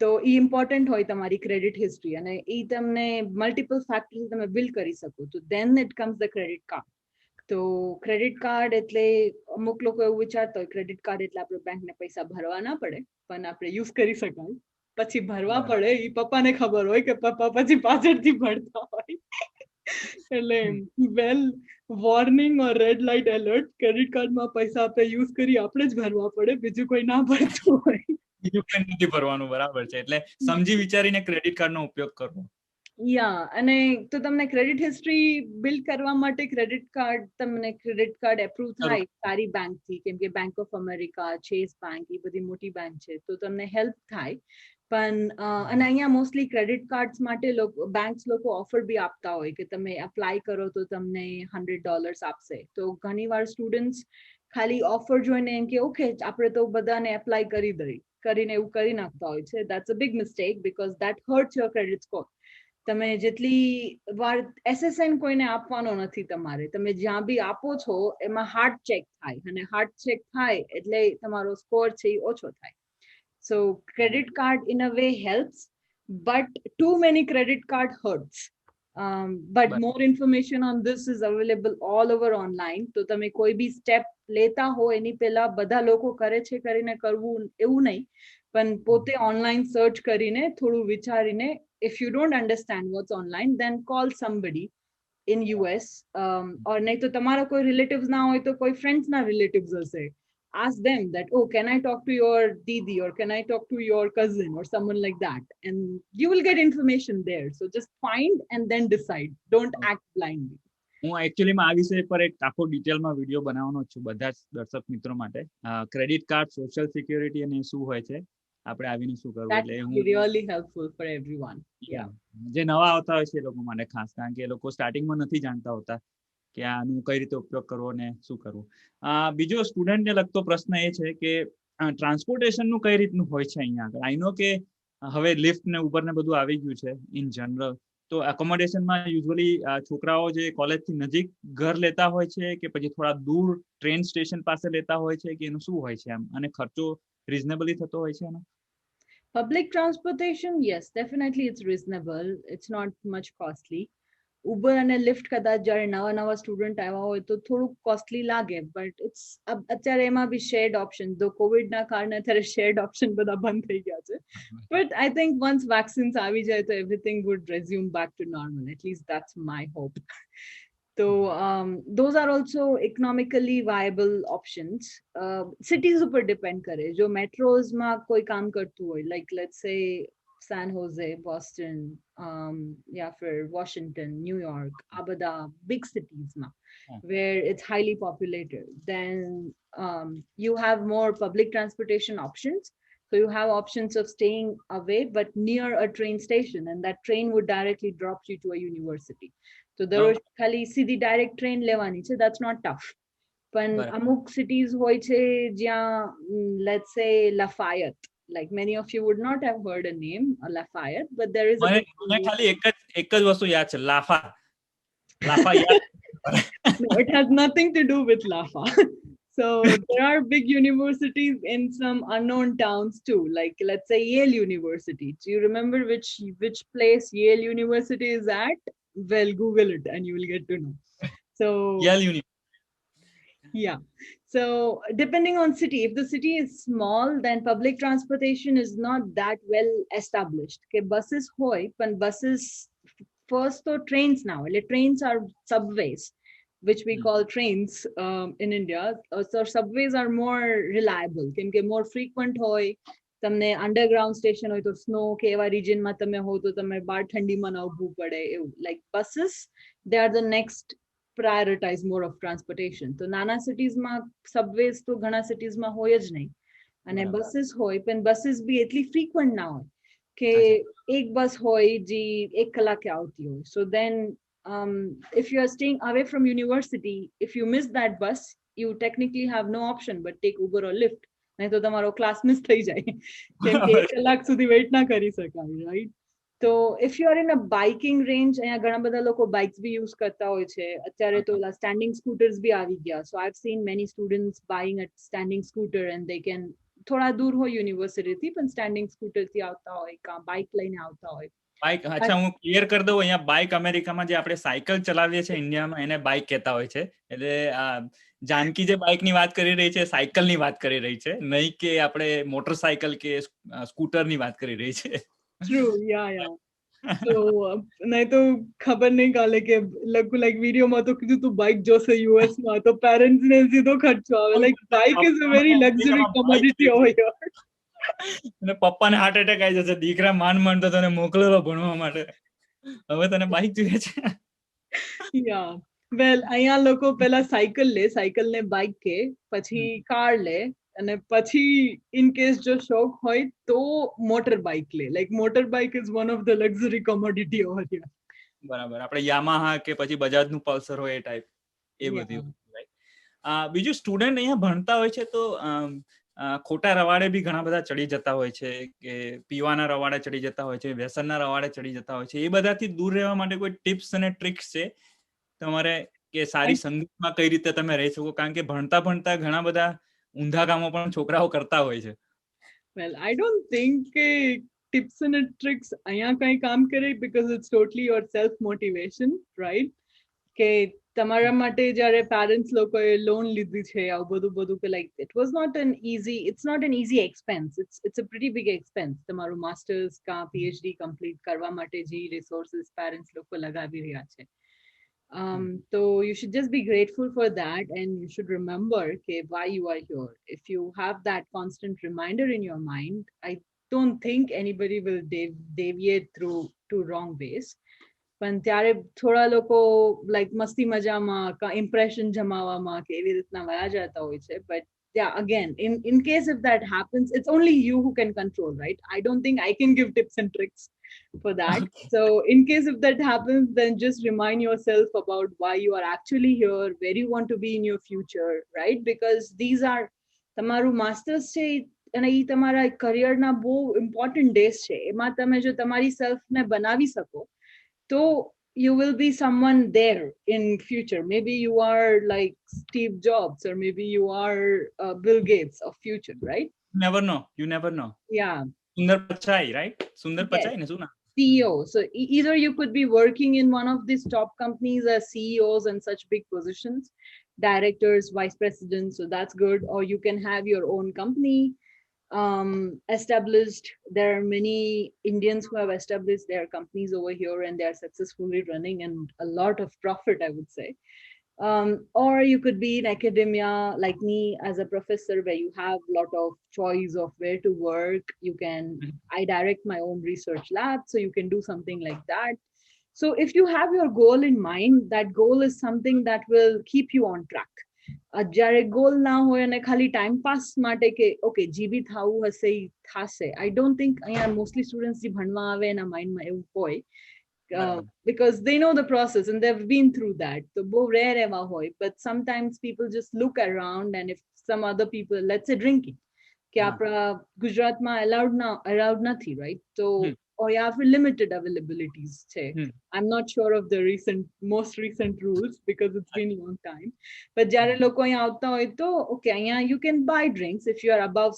Speaker 1: તો ઈ ઇમ્પોર્ટન્ટ હોય તમારી ક્રેડિટ હિસ્ટ્રી, અને ઈ તમને મલ્ટિપલ ફેક્ટર્સ તમે બિલ્ડ કરી શકો. તો then it comes the credit card. તો ક્રેડિટ કાર્ડ એટલે અમુક લોકો એવું વિચારતા હોય ક્રેડિટ કાર્ડ એટલે આપણે બેંકને પૈસા ભરવા ના પડે, પણ આપણે યુઝ કરી શકાય. પછી ભરવા પડે ઈ પપ્પાને ખબર હોય કે પપ્પા પછી પાછળથી ભરતા હોય. એટલે વેલ વોર્નિંગ ઓર રેડ લાઇટ એલર્ટ, ક્રેડિટ કાર્ડમાં પૈસા આપણે યુઝ કરી આપણે જ ભરવા પડે, બીજું કોઈ ના ભરતું હોય.
Speaker 3: બીજું કંઈ નથી ભરવાનું, બરાબર છે. એટલે સમજી વિચારીને ક્રેડિટ કાર્ડનો ઉપયોગ કરવો.
Speaker 1: અને તો તમને ક્રેડિટ હિસ્ટ્રી બિલ્ડ કરવા માટે તમને ક્રેડિટ કાર્ડ એપ્રુવ થાય સારી બેંકથી, કેમ કે bank of America, Chase bank, એ બધી મોટી બેંક છે, તો તમને હેલ્પ થાય. પણ અને અહીંયા મોસ્ટલી ક્રેડિટ કાર્ડ્સ માટે લોકો બેંક્સ લોકો ઓફર બી આપતા હોય કે તમે એપ્લાય કરો તો તમને $100 આપશે. તો ઘણીવાર સ્ટુડન્ટ્સ ખાલી ઓફર જોઈને એમ કે ઓકે આપણે તો બધાને એપ્લાય કરી દઈ કરીને એવું કરી નાખતા હોય છે. That's a big mistake because that hertz your credit score. તમે જેટલી વાર SSN કોઈને આપવાનો નથી તમારે, તમે જ્યાં બી આપો છો એમાં હાર્ટ ચેક થાય, અને હાર્ટ ચેક થાય એટલે તમારો સ્કોર છે એ ઓછો થાય. So credit card in a way helps, but too many credit card hurts. But more information on this is available all over online. તો તમે કોઈ બી સ્ટેપ લેતા હો એની પહેલા બધા લોકો કરે છે કરીને કરવું એવું નહીં, પણ પોતે ઓનલાઈન સર્ચ કરીને થોડું વિચારીને, if you don't understand what's online, then call somebody in US, or નહીં તો તમારા કોઈ રિલેટિવ્સ ના હોય તો કોઈ ફ્રેન્ડ્સ ના રિલેટિવ્સ હશે. Ask them that, oh, can I talk to your didi, or can I talk to your cousin, or someone like that, and you will get information there. So just find and then decide. Don't act blindly.
Speaker 3: હું એકચ્યુઅલીમાં આ વિષય પર એક આખો ડિટેલમાં video બનાવવાનો છું બધા દર્શક મિત્રો માટે. ક્રેડિટ કાર્ડ, સોશિયલ સિક્યુરિટી અને શું હોય છે, આપણે આવીને શું કરવું,
Speaker 1: That
Speaker 3: એટલે
Speaker 1: will
Speaker 3: હું
Speaker 1: be really helpful for everyone. Yeah.
Speaker 3: જે નવા આવતા હોય છે એ લોકો માટે ખાસ, કારણ કે એ લોકો સ્ટાર્ટિંગમાં નથી જાણતા હોતા કે આનું કઈ રીતે ઉપયોગ કરવો ને શું કરવું. બીજો સ્ટુડન્ટને લગતો પ્રશ્ન એ છે કે ટ્રાન્સપોર્ટેશનનું કઈ રીતનું હોય છે અહીંયા આગળ. આઈ નો કે હવે લિફ્ટ ને ઉબર ને બધું આવી ગયું છે ઇન જનરલ, તો એકોમોડેશનમાં યુઝ્યુઅલી છોકરાઓ જે કોલેજથી નજીક ઘર લેતા હોય છે કે પછી થોડા દૂર ટ્રેન સ્ટેશન પાસે લેતા હોય છે, કે એનું શું હોય છે આમ, અને ખર્ચો રિઝનેબલી થતો હોય છે એનો?
Speaker 1: Public transportation, yes, definitely it's reasonable. It's not much costly. Uber and Lyft કદાચ જ્યારે નવા નવા સ્ટુડન્ટ આવ્યા હોય તો થોડુંક કોસ્ટલી લાગે, બટ ઇટ્સ અત્યારે એમાં બી શેર્ડ ઓપ્શન, તો કોવિડના કારણે અત્યારે શેર્ડ ઓપ્શન બધા બંધ થઈ ગયા છે. But I think once vaccines આવી જાય તો everything would resume back to normal. At least that's my hope. So those are also economically viable options. Cities ઉપર depend કરે. જો મેટ્રોઝમાં કોઈ કામ કરતું હોય, like let's say San Jose, Boston, yeah, for Washington, New York, આ બધા big cities ma, where it's highly populated, then you have more public transportation options. So you have options of staying away but near a train station, and that train would directly drop you to a university. So there is ખાલી સીધી direct train લેવાની છે, that's not tough. પણ અમુક cities હોય છે જ્યાં let's say Lafayette, like many of you would not have heard a name, Lafayette, but there is
Speaker 3: મને ખાલી એક જ વસ્તુ યાદ છે, લાફા યાદ.
Speaker 1: No, it has nothing to do with Lafa. So there are big universities in some unknown towns too, like let's say Yale University. Do you remember which place Yale University is at? Well, Google it and you will get to know. So
Speaker 3: Yale University.
Speaker 1: Yeah. So depending on city, if the city is small, then public transportation is not that well established. Okay, buses hoy, but buses first though trains now. Like trains are subways, which we call trains in India. So subways are more reliable, કેમકે more frequent hoy. તમને underground station હોય તો snow કે એવા રિજનમાં તમે હો તો તમે બહાર ઠંડીમાં ન ઊભું પડે એવું. Like buses, they are the next prioritize more of transportation. તો નાના સિટીઝમાં સબવેઝ તો ઘણા સિટીઝમાં હોય જ નહીં, અને બસીસ હોય પણ બસીસ બી એટલી ફ્રીક્વન્ટ ના હોય કે એક બસ હોય જે 1 કલાકે આવતી હોય. So then if you are staying away from university, if you miss that bus, you technically have no option but take Uber or Lyft. નહીં તો તમારો ક્લાસ મિસ થઈ જાય કેમ કે 1 કલાક સુધી વેઇટ ના કરી શકાય, રાઈટ? તો if you are in a biking range, અહીંયા ઘણા બધા લોકો બાઇક્સ બી યુઝ કરતા હોય છે. અત્યારે તો ઓલા સ્ટેન્ડિંગ સ્કૂટર્સ બી આવી ગયા. So I've seen many students buying a standing scooter and they can થોડા દૂર હોય યુનિવર્સિટીથી પણ સ્ટેન્ડિંગ સ્કૂટરથી આવતા હોય કાં બાઇક લઈને આવતા હોય.
Speaker 3: બાઇક, અચ્છા હું ક્લિયર કરી દઉં, અહીંયા બાઇક અમેરિકામાં જે આપણે સાયકલ ચલાવીએ છીએ ઇન્ડિયામાં એને બાઇક કહેતા હોય છે. એટલે જાનકી જે બાઇકની વાત કરી રહી છે સાયકલની વાત કરી રહી છે, નહીં કે આપણે મોટરસાયકલ કે સ્કૂટરની વાત કરી રહી છે.
Speaker 1: True, yeah. So નહીં તો ખબર નહીં કાલે કે લાઈક વિડીયોમાં તો કીધું તું બાઇક જોશે US માં તો પેરેન્ટ્સ ને સીધો ખર્ચો આવે. Like bike is a very luxury commodity over here.
Speaker 3: અને પપ્પાને હાર્ટ એટેક આવી જશે, દીકરા માંડ તો તને મોકલેલો ભણવા માટે, હવે તને બાઇક જોઈએ છે.
Speaker 1: Yeah, well અહીંયા લોકો પહેલા સાયકલ લે, સાયકલ ને બાઇક કે પછી કાર લે, અને પછી ઇન કેસ જો શોખ હોય તો મોટર બાઇક લે. Like motor bike is one of the luxury commodity over here.
Speaker 3: બરાબર, આપણે યામાહા કે પછી બજાજનું પલ્સર હોય એ ટાઈપ એ બધી રાઈટ. બીજું સ્ટુડન્ટ અહીંયા ભણતા હોય છે તો ખોટા રવાડે બી ઘણા બધા ચડી જતા હોય છે કે પીવાના રવાડે ચડી જતા હોય છે, વ્યસનના રવાડે ચડી જતા હોય છે. એ બધાથી દૂર રહેવા માટે કોઈ ટિપ્સ અને ટ્રિક્સ છે તમારે કે સારી સંગતમાં કઈ રીતે તમે રહી શકો? કારણ કે ભણતા ભણતા ઘણા બધા ઊંધા કામો પણ છોકરાઓ કરતા હોય છે.
Speaker 1: Well, I don't think tips and tricks અહીંયા કઈ કામ કરે because it's totally your self motivation, right? કે તમારા માટે જ્યારે પેરેન્ટ્સ લોકોએ લોન લીધી છે આવું બધું બધું કે like it was not an easy, it's not an easy expense, it's a pretty big expense. તમારું માસ્ટર્સ કા પીએચડી કમ્પ્લીટ કરવા માટે જે રિસોર્સિસ પેરેન્ટ્સ લોકો લગાવી રહ્યા છે. So you should just be grateful for that, and you should remember why you are here. If you have that constant reminder in your mind, I don't think anybody will deviate through to wrong ways. પણ ત્યારે થોડા લોકો like મસ્તી મજામાં impression જમાવવામાં કે એવી રીતના વયા જતા હોય છે. But yeah, again, in case if that happens, it's only you who can control, right? I don't think I can give tips and tricks for that. So in case if that happens, then just remind yourself about why you are actually here, where you want to be in your future, right? Because these are તમારું masters છે અને એ તમારા કરિયરના બહુ important days છે. એમાં તમે જો તમારી સેલ્ફને બનાવી શકો so you will be someone there in future. Maybe you are like Steve Jobs, or maybe you are Bill Gates of future, right?
Speaker 3: You never know.
Speaker 1: Yeah.
Speaker 3: Sundar Pichai, right? Sundar
Speaker 1: Yes.
Speaker 3: Pichai ne suna.
Speaker 1: CEO. So either you could be working in one of these top companies as CEOs and such big positions, directors, vice presidents, so that's good. Or you can have your own company established. There are many Indians who have established their companies over here and they are successfully running and a lot of profit, I would say. Or you could be in academia like me as a professor, where you have a lot of choice of where to work. I direct my own research lab, so you can do something like that. So if you have your goal in mind, that goal is something that will keep you on track. જ્યારે goal ના હોય અને ખાલી time pass માટે કે okay જી બી થવું હશે ઈ થાશે. I don't think અહીંયા મોસ્ટલી સ્ટુડન્ટ્સ જે ભણવા આવે એના માઇન્ડમાં એવું હોય because they know the process and they've been through that. So બહુ rare એવા હોય. But sometimes people just look around, and if some other people, let's say drinking, કે આપણા ગુજરાતમાં allowed નથી, right? So or you have limited availabilities. I'm not sure of the most recent rules because it's been a long time. But jare loko અહીંયા આવતા હોય તો okay, અહીંયા you can buy drinks if you are above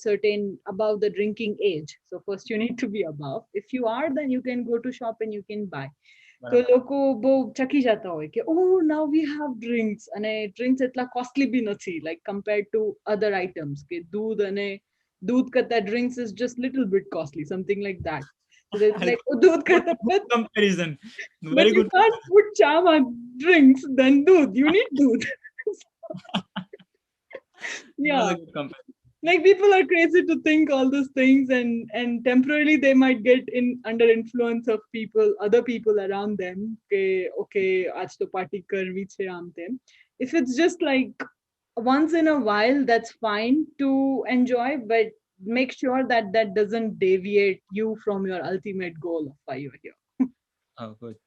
Speaker 1: the drinking age. So first you need to be above. If you are, then you can go to shop and you can buy. તો લોકો બહુ ચકી જતા હોય કે oh, now we have drinks, અને drinks એટલા costly બી નથી like compared to other items. કે दूध કરતા drinks is just little bit costly, something like that. So like दूध करता
Speaker 3: comparison.
Speaker 1: But you can't put chama drinks than दूध. You need दूध. Yeah. Like people are crazy to think all those things, and temporarily they might get under influence of other people around them. Okay, aaj to party karvi che aam tem. If it's just like once in a while, that's fine to enjoy, but make sure that doesn't deviate you from your ultimate goal of why you're here.
Speaker 3: Oh, good.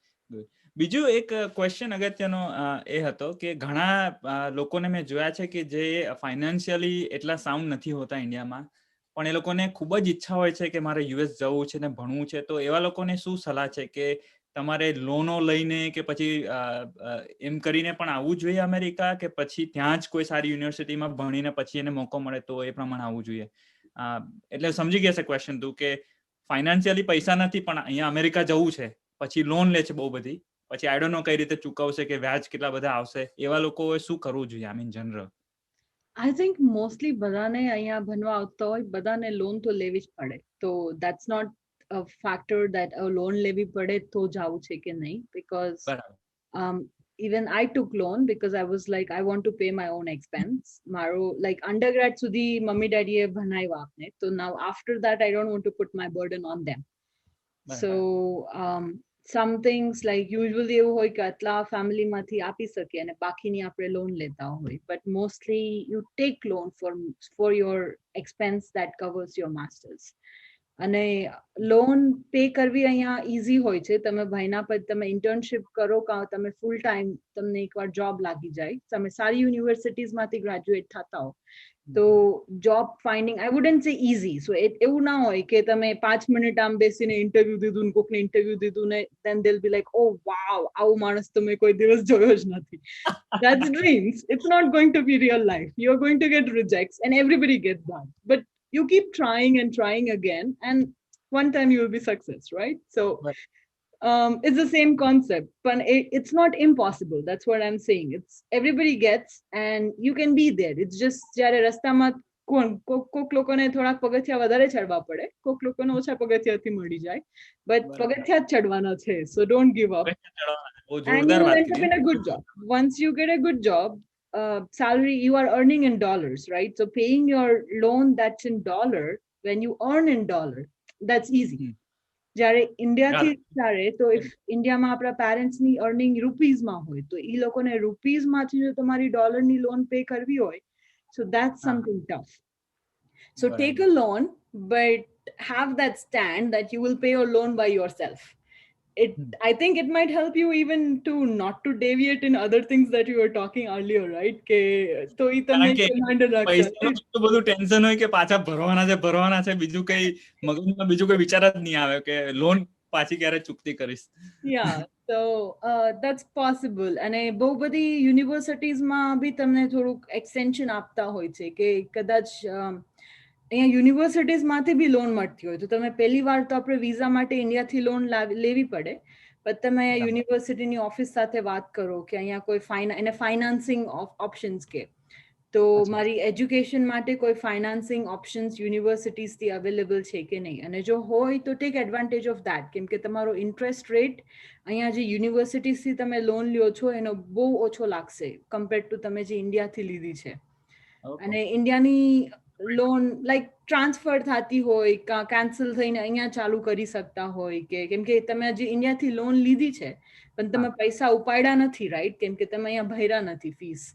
Speaker 3: બીજું એક question અગત્યનો એ હતો કે ઘણા લોકોને મેં જોયા છે કે જે ફાઇનાન્શિયલી એટલા સાઉન્ડ નથી હોતા ઇન્ડિયામાં, પણ એ લોકોને ખૂબ જ ઈચ્છા હોય છે કે મારે યુએસ જવું છે ને ભણવું છે. તો એવા લોકોને શું સલાહ છે કે તમારે લોનો લઈને કે પછી એમ કરીને પણ આવવું જોઈએ અમેરિકા, કે પછી ત્યાં જ કોઈ સારી યુનિવર્સિટીમાં ભણીને પછી એને મોકો મળે તો એ પ્રમાણે આવવું જોઈએ? એટલે સમજી ગયા છે ક્વેશ્ચન તું કે ફાઇનાન્શિયલી પૈસા નથી પણ અહીંયા અમેરિકા જવું છે, પછી લોન લે છે બહુ બધી, પછી આઈ ડોન્ટ નો કઈ રીતે ચૂકવશે કે વ્યાજ કેટલા બધા આવશે, એવા લોકોએ શું કરવું જોઈએ I mean general?
Speaker 1: I think mostly બધાને અહીંયા ભણવા આવતા હોય બધાને લોન તો લેવી જ પડે. તો that's not a factor that a loan લેવી પડે તો જાવું છે કે નહીં, because even I took loan because I was like I want to pay my own expense. મારો like undergrad સુધી મમ્મી ડેડીએ ભણાવ્યા આપને, so now after that I don't want to put my burden on them. So some things like usually એવું હોય કે આટલા family માંથી આપી શકીએ અને બાકીની આપણે લોન લેતા હોય, but mostly you take loan for your expense that covers your masters. અને લોન પે કરવી અહીંયા ઈઝી હોય છે. તમે ભાઈના પર તમે ઇન્ટર્નશિપ કરો કાં તમે ફૂલ ટાઈમ તમને એકવાર જોબ લાગી જાય, તમે સારી યુનિવર્સિટીઝમાંથી ગ્રેજ્યુએટ થતા હો તો જોબ ફાઇન્ડિંગ આઈ વુડન્ટ સે ઈઝી. સો એવું ના હોય કે તમે 5 મિનિટ આમ બેસીને ઇન્ટરવ્યુ દીધું ને કોકને ઇન્ટરવ્યુ દીધું ને then they'll be like, oh wow, આવું માણસ તો મેં કોઈ દિવસ જોયો જ નથી. That's dreams. It's not going to be real life. You're going to get rejects and everybody gets that. But you keep trying and trying again and one time you will be success, right? So it's the same concept, but it's not impossible. That's what I'm saying. It's everybody gets and you can be there. It's just જ્યારે રસ્તામાં કોક લોકોને થોડાક પગથિયા વધારે ચડવા પડે, કોક લોકોને ઓછા પગથિયાથી મળી જાય, but પગથિયા જ ચડવાના છે. So don't give up. And you will end up in a good job. Once you get a good job, salary you are earning in dollars, right? So paying your loan that's in dollar, when you earn in dollar, that's easy. જ્યારે ઇન્ડિયાથી ત્યારે તો if ઇન્ડિયામાં આપણા પેરેન્ટ્સની earning રૂપીઝમાં હોય તો એ લોકોને રૂપીઝમાંથી જો તમારી ડોલરની લોન પે કરવી હોય, so that's something tough. So take a loan, but have that stand that you will pay your loan by yourself. I think it might help you even to not to deviate in other things that you were talking earlier, right? કે તો ઈ તમને reminder રાખશે.
Speaker 3: પૈસાનું બધું tension હોય કે પાછા ભરવાના છે બીજું કઈ મગજમાં બીજું કોઈ વિચાર જ નહીં આવે કે લોન પાછી ક્યારે ચૂકતી કરીશ.
Speaker 1: Yeah, so that's possible. અને બહુ બધી યુનિવર્સિટીઝમાં બી તમને થોડુંક એક્સટેન્શન આપતા હોય છે કે કદાચ અહીંયા યુનિવર્સિટીઝમાંથી બી લોન મળતી હોય તો તમે પહેલી વાર તો આપણે વિઝા માટે ઇન્ડિયાથી લોન લેવી પડે, but તમે યુનિવર્સિટીની ઓફિસ સાથે વાત કરો કે અહીંયા કોઈ એને ફાઇનાન્સિંગ ઓપ્શન્સ કે તો મારી એજ્યુકેશન માટે કોઈ ફાઇનાન્સિંગ ઓપ્શન્સ યુનિવર્સિટીઝથી અવેલેબલ છે કે નહીં, અને જો હોય તો ટેક એડવાન્ટેજ ઓફ દેટ, કેમ કે તમારો ઇન્ટરેસ્ટ રેટ અહીંયા જે યુનિવર્સિટીઝથી તમે લોન લ્યો છો એનો બહુ ઓછો લાગશે કમ્પેર્ડ ટુ તમે જે ઇન્ડિયાથી લીધી છે. અને ઇન્ડિયાની લોન લાઈક ટ્રાન્સફર થતી હોય કાં કેન્સલ થઈને અહીંયા ચાલુ કરી શકતા હોય કે કેમ કે તમે જે ઇન્ડિયાથી લોન લીધી છે પણ તમે પૈસા ઉપાડ્યા નથી, રાઈટ? કેમ કે તમે અહીંયા ભર્યા નથી ફીસ.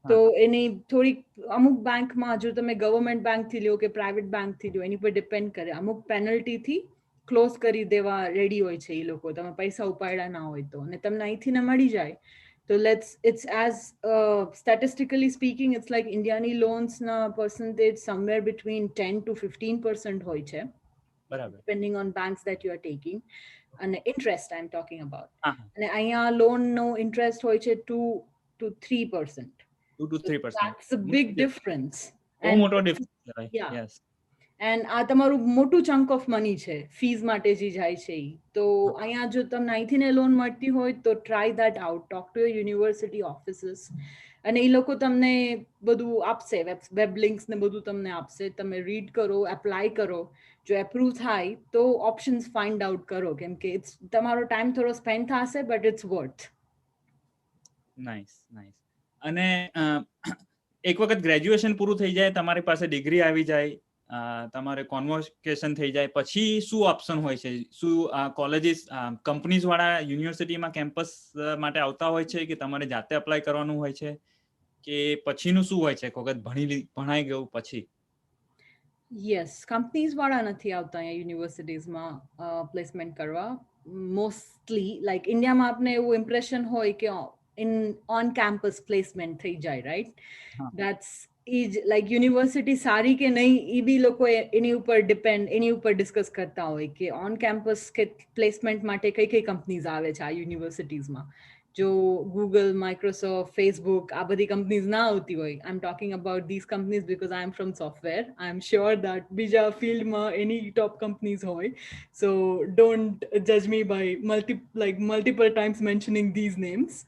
Speaker 1: તો એની થોડીક અમુક બેંકમાં જો તમે ગવર્મેન્ટ બેંકથી લ્યો કે પ્રાઇવેટ બેંકથી લ્યો એની પર ડિપેન્ડ કરે, અમુક પેનલ્ટીથી ક્લોઝ કરી દેવા રેડી હોય છે એ લોકો, તમે પૈસા ઉપાડ્યા ના હોય તો, અને તમને અહીંથી ને મળી જાય તો it's as statistically speaking it's like Indiani loans na percentage somewhere between 10 to 15% hoy che, depending on banks that you are taking, and interest I'm talking about. And aya loan no interest hoy che 2 to 3%.
Speaker 3: 2 to 3%.
Speaker 1: That's a big difference.
Speaker 3: Oh, moto difference, right?
Speaker 1: Yeah.
Speaker 3: Yes.
Speaker 1: And આ તમારું મોટું chunk of money છે fees માટે જે જાય છે ઈ. તો અહીંયા જો તમને અહીંથી ને લોન મળતી હોય તો try that out, talk to your university officers, અને એ લોકો તમને બધું આપશે, વેબ લિંક્સ ને બધું તમને આપશે, તમે રીડ કરો, એપ્લાય કરો, જો એપ્રુવ થાય તો ઓપ્શન્સ ફાઇન્ડ આઉટ કરો, કેમ કે તમારો ટાઈમ થોડો સ્પેન્ડ થશે બટ ઇટ્સ વર્થ.
Speaker 3: નાઇસ. અને એક વખત ગ્રેજ્યુએશન પૂરું થઈ જાય, તમારી પાસે ડિગ્રી આવી જાય, તમારે કોન્વોકેશન થઈ જાય, પછી શું ઓપ્શન હોય છે? શું કોલેજીસ કંપનીઝ વાળા યુનિવર્સિટીમાં કેમ્પસ માટે આવતા હોય છે કે તમારે જાતે અપ્લાય કરવાનું હોય છે કે પછીનું શું હોય છે એક વખત ભણાઈ ગયું પછી?
Speaker 1: યસ, કંપનીઝ વાળા નથી આવતા અહીંયા યુનિવર્સિટીઝમાં પ્લેસમેન્ટ કરવા મોસ્ટલી. લાઈક ઇન્ડિયામાં આપને એવું ઇમ્પ્રેશન હોય કે ઓન કેમ્પસ પ્લેસમેન્ટ થઈ જાય, રાઈટ? દેટ્સ like યુનિવર્સિટી સારી કે નહીં એ બી લોકો એની ઉપર ડિસ્કસ કરતા હોય કે ઓન કેમ્પસ કે પ્લેસમેન્ટ માટે કઈ કઈ કંપનીઝ આવે છે આ યુનિવર્સિટીઝમાં. જો ગૂગલ, માઇક્રોસોફ્ટ, ફેસબુક આ બધી કંપનીઝ ના આવતી હોય, I am talking about these companies because I am from software. I am sure that બીજા ફિલ્ડમાં એની ટોપ કંપનીઝ હોય, સો ડોન્ટ જજ me by multiple times mentioning these names.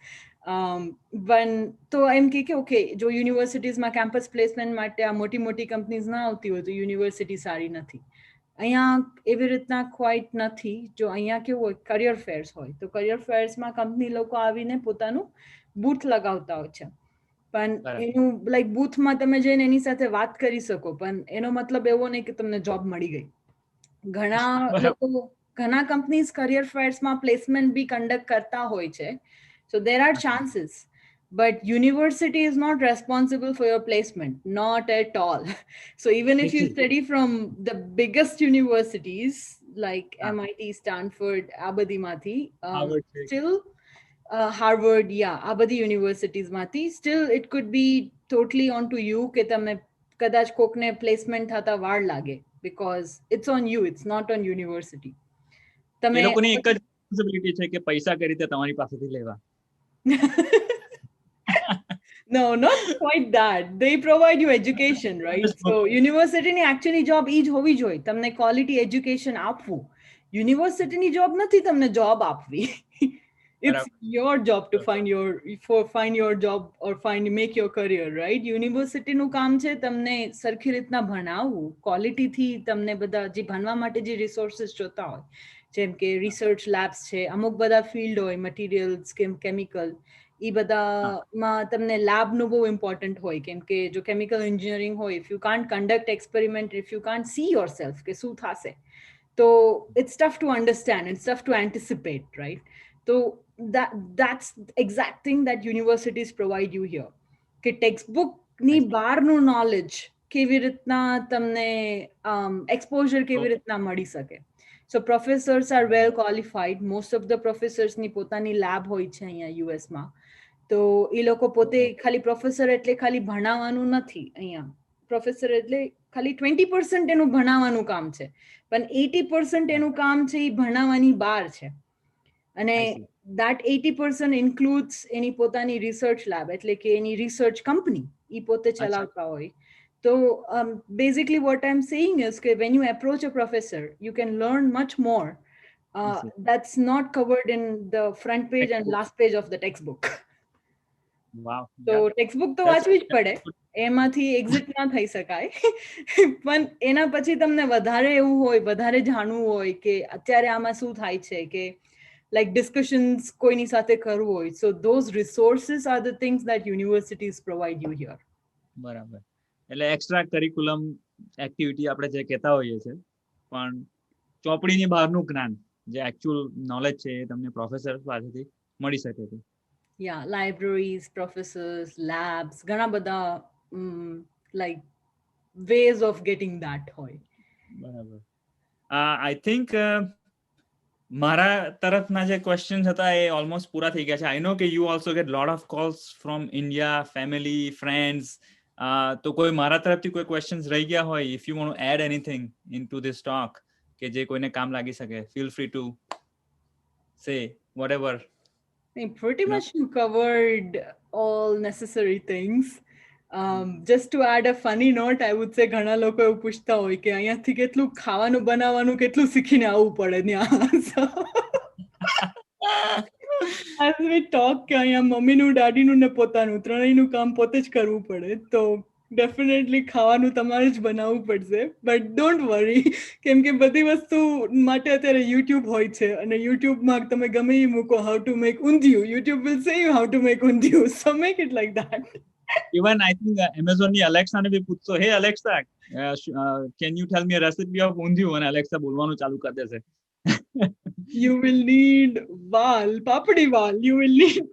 Speaker 1: તો એમ કે ઓકે જો યુનિવર્સિટીઝમાં કેમ્પસ પ્લેસમેન્ટ માટે આ મોટી મોટી કંપનીઝ ના આવતી હોય તો યુનિવર્સિટી સારી નથી. અહીંયા એવી રીતના ક્વાઇટ નથી. જો અહીંયા કેવું હોય કરિયર ફેર્સ હોય તો કરિયર ફેર્સમાં કંપની લોકો આવીને પોતાનું બૂથ લગાવતા હોય છે, પણ એનું લાઈક બૂથમાં તમે જઈને એની સાથે વાત કરી શકો, પણ એનો મતલબ એવો નહીં કે તમને જોબ મળી ગઈ. ઘણા લોકો ઘણા કંપનીઝ કરિયર ફેર્સમાં પ્લેસમેન્ટ બી કન્ડક્ટ કરતા હોય છે. So there are chances, but university is not responsible for your placement, not at all. So even if you study from the biggest universities like MIT, Stanford, Abadi Mathi, still Harvard, Abadi universities Mathi, still it could be totally onto you કે તમે કદાચ કોકને placement થતા વાર લાગે, because it's on you, it's not on university.
Speaker 3: એ લોકોની એક જ રિસ્પોન્સિબિલિટી છે કે પૈસા કઈ રીતે તમારી પાસેથી લેવા.
Speaker 1: No, not quite that. They provide you education, right? So university ni actually job ઈ જ હોવી જોઈએ, તમને quality education આપવું. University ની job નથી તમને job આપવી. It's your job to find your job or make your career, right? University નું કામ છે તમને સરખી રીતના ભણાવવું, ક્વોલિટી થી તમને બધા જે ભણવા માટે જે રિસોર્સિસ જોતા હોય, જેમ કે રિસર્ચ લેબ્સ છે, અમુક બધા ફિલ્ડ હોય, મટીરિયલ્સ, કેમિકલ, એ બધામાં તમને લેબનું બહુ ઇમ્પોર્ટન્ટ હોય, કેમ કે જો કેમિકલ એન્જિનિયરિંગ હોય, if you can't conduct experiment, if you can't see your self કે શું થશે, તો it's tough to understand, it's tough to anticipate, right? તો that's exact thing that universities provide you here, કે ટેક્સ્ટબુકની બહારનું નોલેજ કેવી રીતના તમને એક્સપોઝર કેવી રીતના મળી શકે. So professors are well qualified. Most of the professors ની પોતાની લેબ હોય છે અહીંયા યુએસમાં. તો એ લોકો પોતે ખાલી પ્રોફેસર એટલે ખાલી ભણાવવાનું નથી અહીંયા. પ્રોફેસર એટલે ખાલી 20% એનું ભણાવવાનું કામ છે, પણ 80% એનું કામ છે એ ભણાવવાની બહાર છે. અને that 80% includes એની પોતાની રિસર્ચ લેબ, એટલે કે એની રિસર્ચ કંપની એ પોતે ચલાવતા હોય. So basically what I'm saying is that when you approach a professor, you can learn much more. That's not covered in the front page and last page of the textbook.
Speaker 3: Wow.
Speaker 1: So textbook તો વાંચવી જ પડે, એમાંથી exit ના થઈ શકાય. પણ એના પછી તમને વધારે એવું હોય, વધારે જાણવું હોય કે અત્યારે આમાં શું થાય છે, કે like discussions કોઈની સાથે કરવું હોય. So those resources are the things that universities provide you here.
Speaker 3: બરાબર. એટલે એક્સ્ટ્રા કરિક્યુલમ એક્ટિવિટી આપણે જે કહેતા હોઈએ છે, પણ ચોપડીની બહારનું જ્ઞાન જે એકચ્યુઅલ નોલેજ છે એ તમને પ્રોફેસર પાસેથી મળી શકે છે.
Speaker 1: Yeah, libraries, professors, labs, ઘણા બધા like ways of getting that હોય.
Speaker 3: બરાબર. I think મારા તરફના જે ક્વેશ્ચન્સ હતા એ ઓલમોસ્ટ પૂરા થઈ ગયા છે. I know કે you also get lot of calls from India, family, friends. તો કોઈ મારા તરફથી કોઈ ક્વેશ્ચન્સ રહી ગયા હોય, if you want to add anything into this talk કે જે કોઈને કામ લાગી શકે, feel free to say whatever.
Speaker 1: Pretty much you covered all necessary things. Just to add a funny note, I would say ઘણા લોકો એવું પૂછતા હોય કે અહીંયાથી કેટલું ખાવાનું બનાવવાનું કેટલું શીખીને આવવું પડે ત્યાં. As we talk કે અહીંયા મમ્મીનું, દાદીનું ને પોતાનું ત્રણેયનું કામ પોતે જ કરવું પડે, તો ડેફિનેટલી ખાવાનું તમારે જ બનાવવું પડશે. બટ ડોન્ટ વરી, કેમ કે બધી વસ્તુ માટે અત્યારે યુટ્યુબ હોય છે, અને યુટ્યુબમાં તમે ગમે એ મૂકો how to make undhiyu, YouTube will સે you how to make undhiyu. So make it like that.
Speaker 3: Even I think Amazon ની Alexa ને બી પૂછતો, hey Alexa, can you tell me a recipe of ઊંધિયું, અને Alexa બોલવાનું ચાલુ કરી દેશે.
Speaker 1: You will need wal, papdi wal, you will need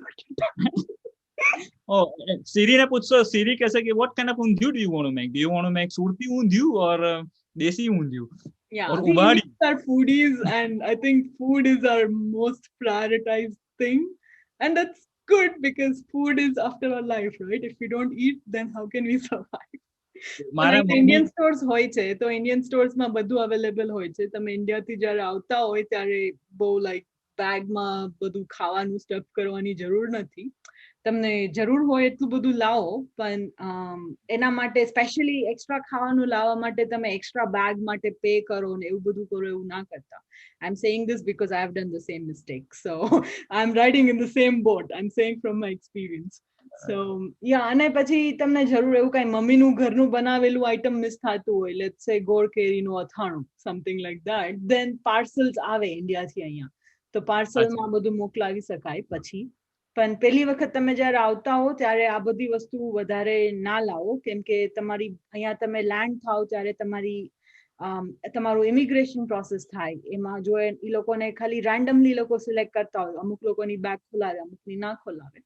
Speaker 3: Oh, Siri ne પૂછતો, Siri કહેશે કે what kind of undhiyu do you want to make? Do you want to make surti undhiyu or desi undhiyu?
Speaker 1: Yeah,
Speaker 3: or
Speaker 1: we
Speaker 3: ubadi?
Speaker 1: are foodies, and I think food is our most prioritized thing, and that's good because food is after our life, right? If we don't eat, then how can we survive? Indian stores હોય છે, તો Indian સ્ટોર્સમાં બધું available હોય છે. તમે ઇન્ડિયાથી જ્યારે આવતા હોય ત્યારે બહુ લાઈક બેગમાં બધું ખાવાનું સ્ટફ કરવાની જરૂર નથી. તમને જરૂર હોય એટલું બધું લાવો, પણ એના માટે સ્પેશિયલી એક્સ્ટ્રા ખાવાનું લાવવા માટે તમે એક્સ્ટ્રા બેગ માટે પે કરો ને એવું બધું કરો, એવું ના કરતા. I am saying this because I have done the same mistake, so I am riding in the same boat. I am saying from my experience. So yeah, અને પછી તમને જરૂર એવું કઈ મમ્મીનું ઘરનું બનાવેલું આઈટમ મિસ થતું હોય, લેટ્સ સે ગોળ કેરીનું અથાણું, something like that, then parcels આવે ઇન્ડિયાથી અહીંયા, તો પાર્સલમાં બધું મોકલાવી શકાય પછી. પણ પહેલી વખત તમે જ્યારે આવતા હો ત્યારે આ બધી વસ્તુ વધારે ના લાવો, કેમ કે તમારી અહીંયા તમે લેન્ડ થાવ ત્યારે તમારી તમારું ઇમિગ્રેશન પ્રોસેસ થાય એમાં જો એ લોકોને ખાલી રેન્ડમલી લોકો સિલેક્ટ કરતા હોય, અમુક લોકોની બેગ ખોલાવે અમુકની ના ખોલાવે,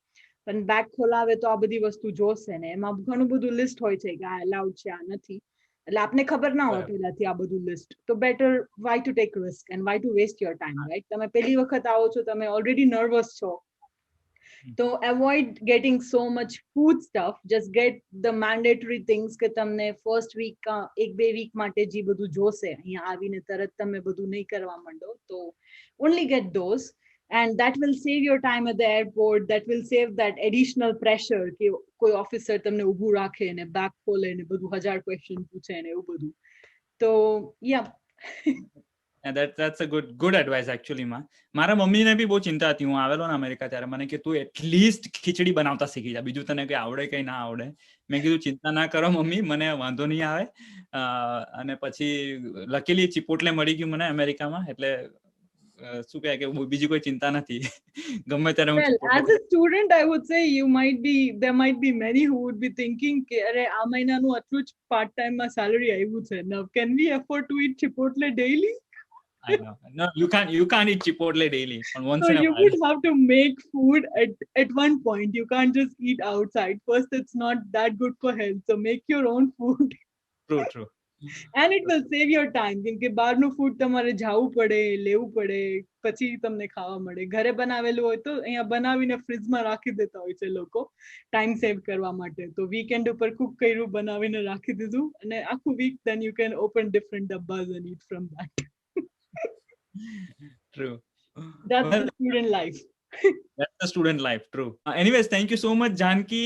Speaker 1: પણ બેગ ખોલાવે તો આ બધી વસ્તુ જોશે ને એમાં ઘણું બધું લિસ્ટ હોય છે કે આ અલાઉડ છે આ નથી, એટલે આપને ખબર ના હોય પહેલાથી આ બધું લિસ્ટ, તો better why to take risk and why to waste your time, right? તમે પહેલી વખત આવો છો, તમે ઓલરેડી નર્વસ છો, તો avoid getting so much food stuff, just get the mandatory things કે તમને ફર્સ્ટ વીક 1-2 વીક માટે જે બધું જોશે, અહીંયા આવીને તરત તમે બધું નહીં કરવા માંડો, તો only get those, and that will save your time at the airport, that will save that additional pressure કે કોઈ ઓફિસર તમને ઊભું રાખે ને બેગ ખોલે ને બધું 1000 ક્વેશ્ચન પૂછે ને એવું બધું, તો
Speaker 3: that's a good advice actually માં. મારા મમ્મીને બી બહુ ચિંતા હતી, હું આવેલો ને અમેરિકા ત્યારે મને કે તું એટલીસ્ટ ખીચડી બનાવતા શીખી જા, બીજું તને કઈ આવડે કઈ ના આવડે. મેં કીધું ચિંતા ના કરો મમ્મી, મને વાંધો નહીં આવે. અને પછી લકીલી ચિપોટલે મળી ગયું મને અમેરિકામાં, એટલે શું કહે કે બીજી કોઈ ચિંતા નથી. ગમે ત્યારે
Speaker 1: well, as a student I would say there might be many who would be thinking કે અરે આ મહિનાનું આટલું જ પાર્ટ ટાઈમ માં સેલરી આવ્યું છે, now can we afford to eat chipotle daily?
Speaker 3: I know. No, you can't eat Chipotle daily. And once
Speaker 1: so
Speaker 3: in a
Speaker 1: you
Speaker 3: while.
Speaker 1: would have to make food at one point. You can't just eat outside. First, it's not that good for health. So make your own food.
Speaker 3: True.
Speaker 1: And it will save your time. કેમકે બહારનું food તમારે જાવું પડે, લેવું પડે, પછી તમને ખાવા મળે. ઘરે બનાવેલું હોય તો અહીંયા બનાવીને ફ્રીજમાં રાખી દેતા હોય છે લોકો ટાઈમ સેવ કરવા માટે. તો વીકેન્ડ ઉપર કુક કર્યું, બનાવીને રાખી દીધું, અને આખું week then you can open different dabbas and eat from that.
Speaker 3: True.
Speaker 1: That's the student life.
Speaker 3: That's the student life. True. Anyways, thank you so much Janaki.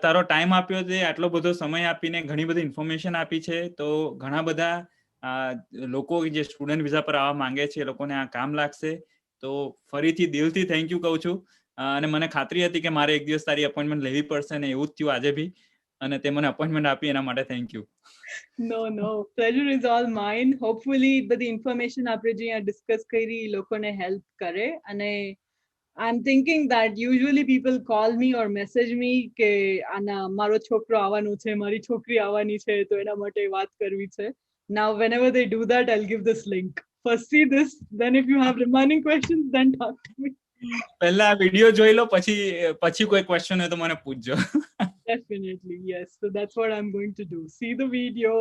Speaker 3: તારો ટાઈમ આપ્યો છે, આટલો બધો સમય આપીને ઘણી બધી ઇન્ફોર્મેશન આપી છે. તો ઘણા બધા લોકો જે સ્ટુડન્ટ વિઝા પર આવવા માંગે છે એ લોકોને આ કામ લાગશે. તો ફરીથી દિલથી થેન્ક યુ કહું છું. અને મને ખાતરી હતી કે મારે એક દિવસ તારી અપોઇન્ટમેન્ટ લેવી પડશે, ને એવું જ થયું આજે બી, અને તે મને અપોઇન્ટમેન્ટ આપી એના માટે thank you.
Speaker 1: No, pleasure is all mine. Hopefully બધી ઇન્ફોર્મેશન આપણે જે અહીંયા ડિસ્કસ કરી લોકોને હેલ્પ કરે. અને I'm thinking that usually people call me or message me કે આના મારો છોકરો આવવાનો છે, મારી છોકરી આવવાની છે, તો એના માટે વાત કરવી છે. Now whenever they do that, I'll give this link. First see this, then if you have remaining questions, then talk to me.
Speaker 3: પહેલા વિડિયો જોઈ લો, પછી કોઈ ક્વેશ્ચન હોય તો મને પૂછજો.
Speaker 1: Definitely, yes. So that's what I'm going to do. See the video,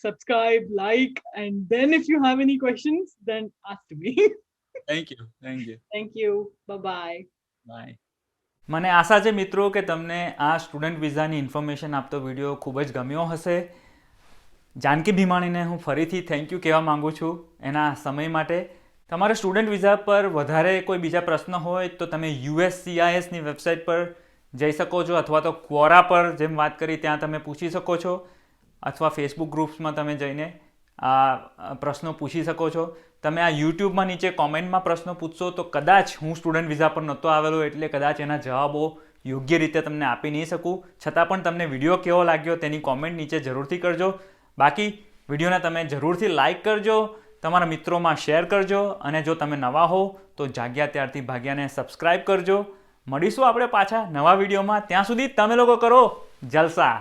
Speaker 1: subscribe, like, and then if you have any questions, then ask me.
Speaker 3: Thank you.
Speaker 1: Thank you. Bye-bye.
Speaker 3: Bye.
Speaker 2: મને આશા છે મિત્રો કે તમને આ સ્ટુડન્ટ વિઝાની ઇન્ફોર્મેશન આપતો video ખૂબ જ ગમ્યો હશે. જાનકી ભીમાણીને હું ફરીથી થેન્ક યુ કહેવા માગું છું એના સમય માટે. તમારે સ્ટુડન્ટ વિઝા પર વધારે કોઈ બીજા પ્રશ્ન હોય તો તમે USCISની વેબસાઇટ પર જઈ શકો છો, અથવા તો ક્વોરા પર જેમ વાત કરી ત્યાં તમે પૂછી શકો છો, અથવા ફેસબુક ગ્રુપ્સમાં તમે જઈને આ પ્રશ્નો પૂછી શકો છો. તમે આ યુટ્યુબમાં નીચે કોમેન્ટમાં પ્રશ્નો પૂછશો તો કદાચ હું સ્ટુડન્ટ વિઝા પર નહોતો આવેલો એટલે કદાચ એના જવાબો યોગ્ય રીતે તમને આપી નહીં શકું. છતાં પણ તમને વિડીયો કેવો લાગ્યો તેની કોમેન્ટ નીચે જરૂરથી કરજો. બાકી વિડીયોને તમે જરૂરથી લાઇક કરજો, તમારા મિત્રોમાં શેર કરજો, અને જો તમે નવા હો તો જાગ્યા ત્યારથી ભાગ્યાને સબસ્ક્રાઈબ કરજો. મળીશું આપણે પાછા નવા વિડીયોમાં. ત્યાં સુધી તમે લોકો કરો જલસા.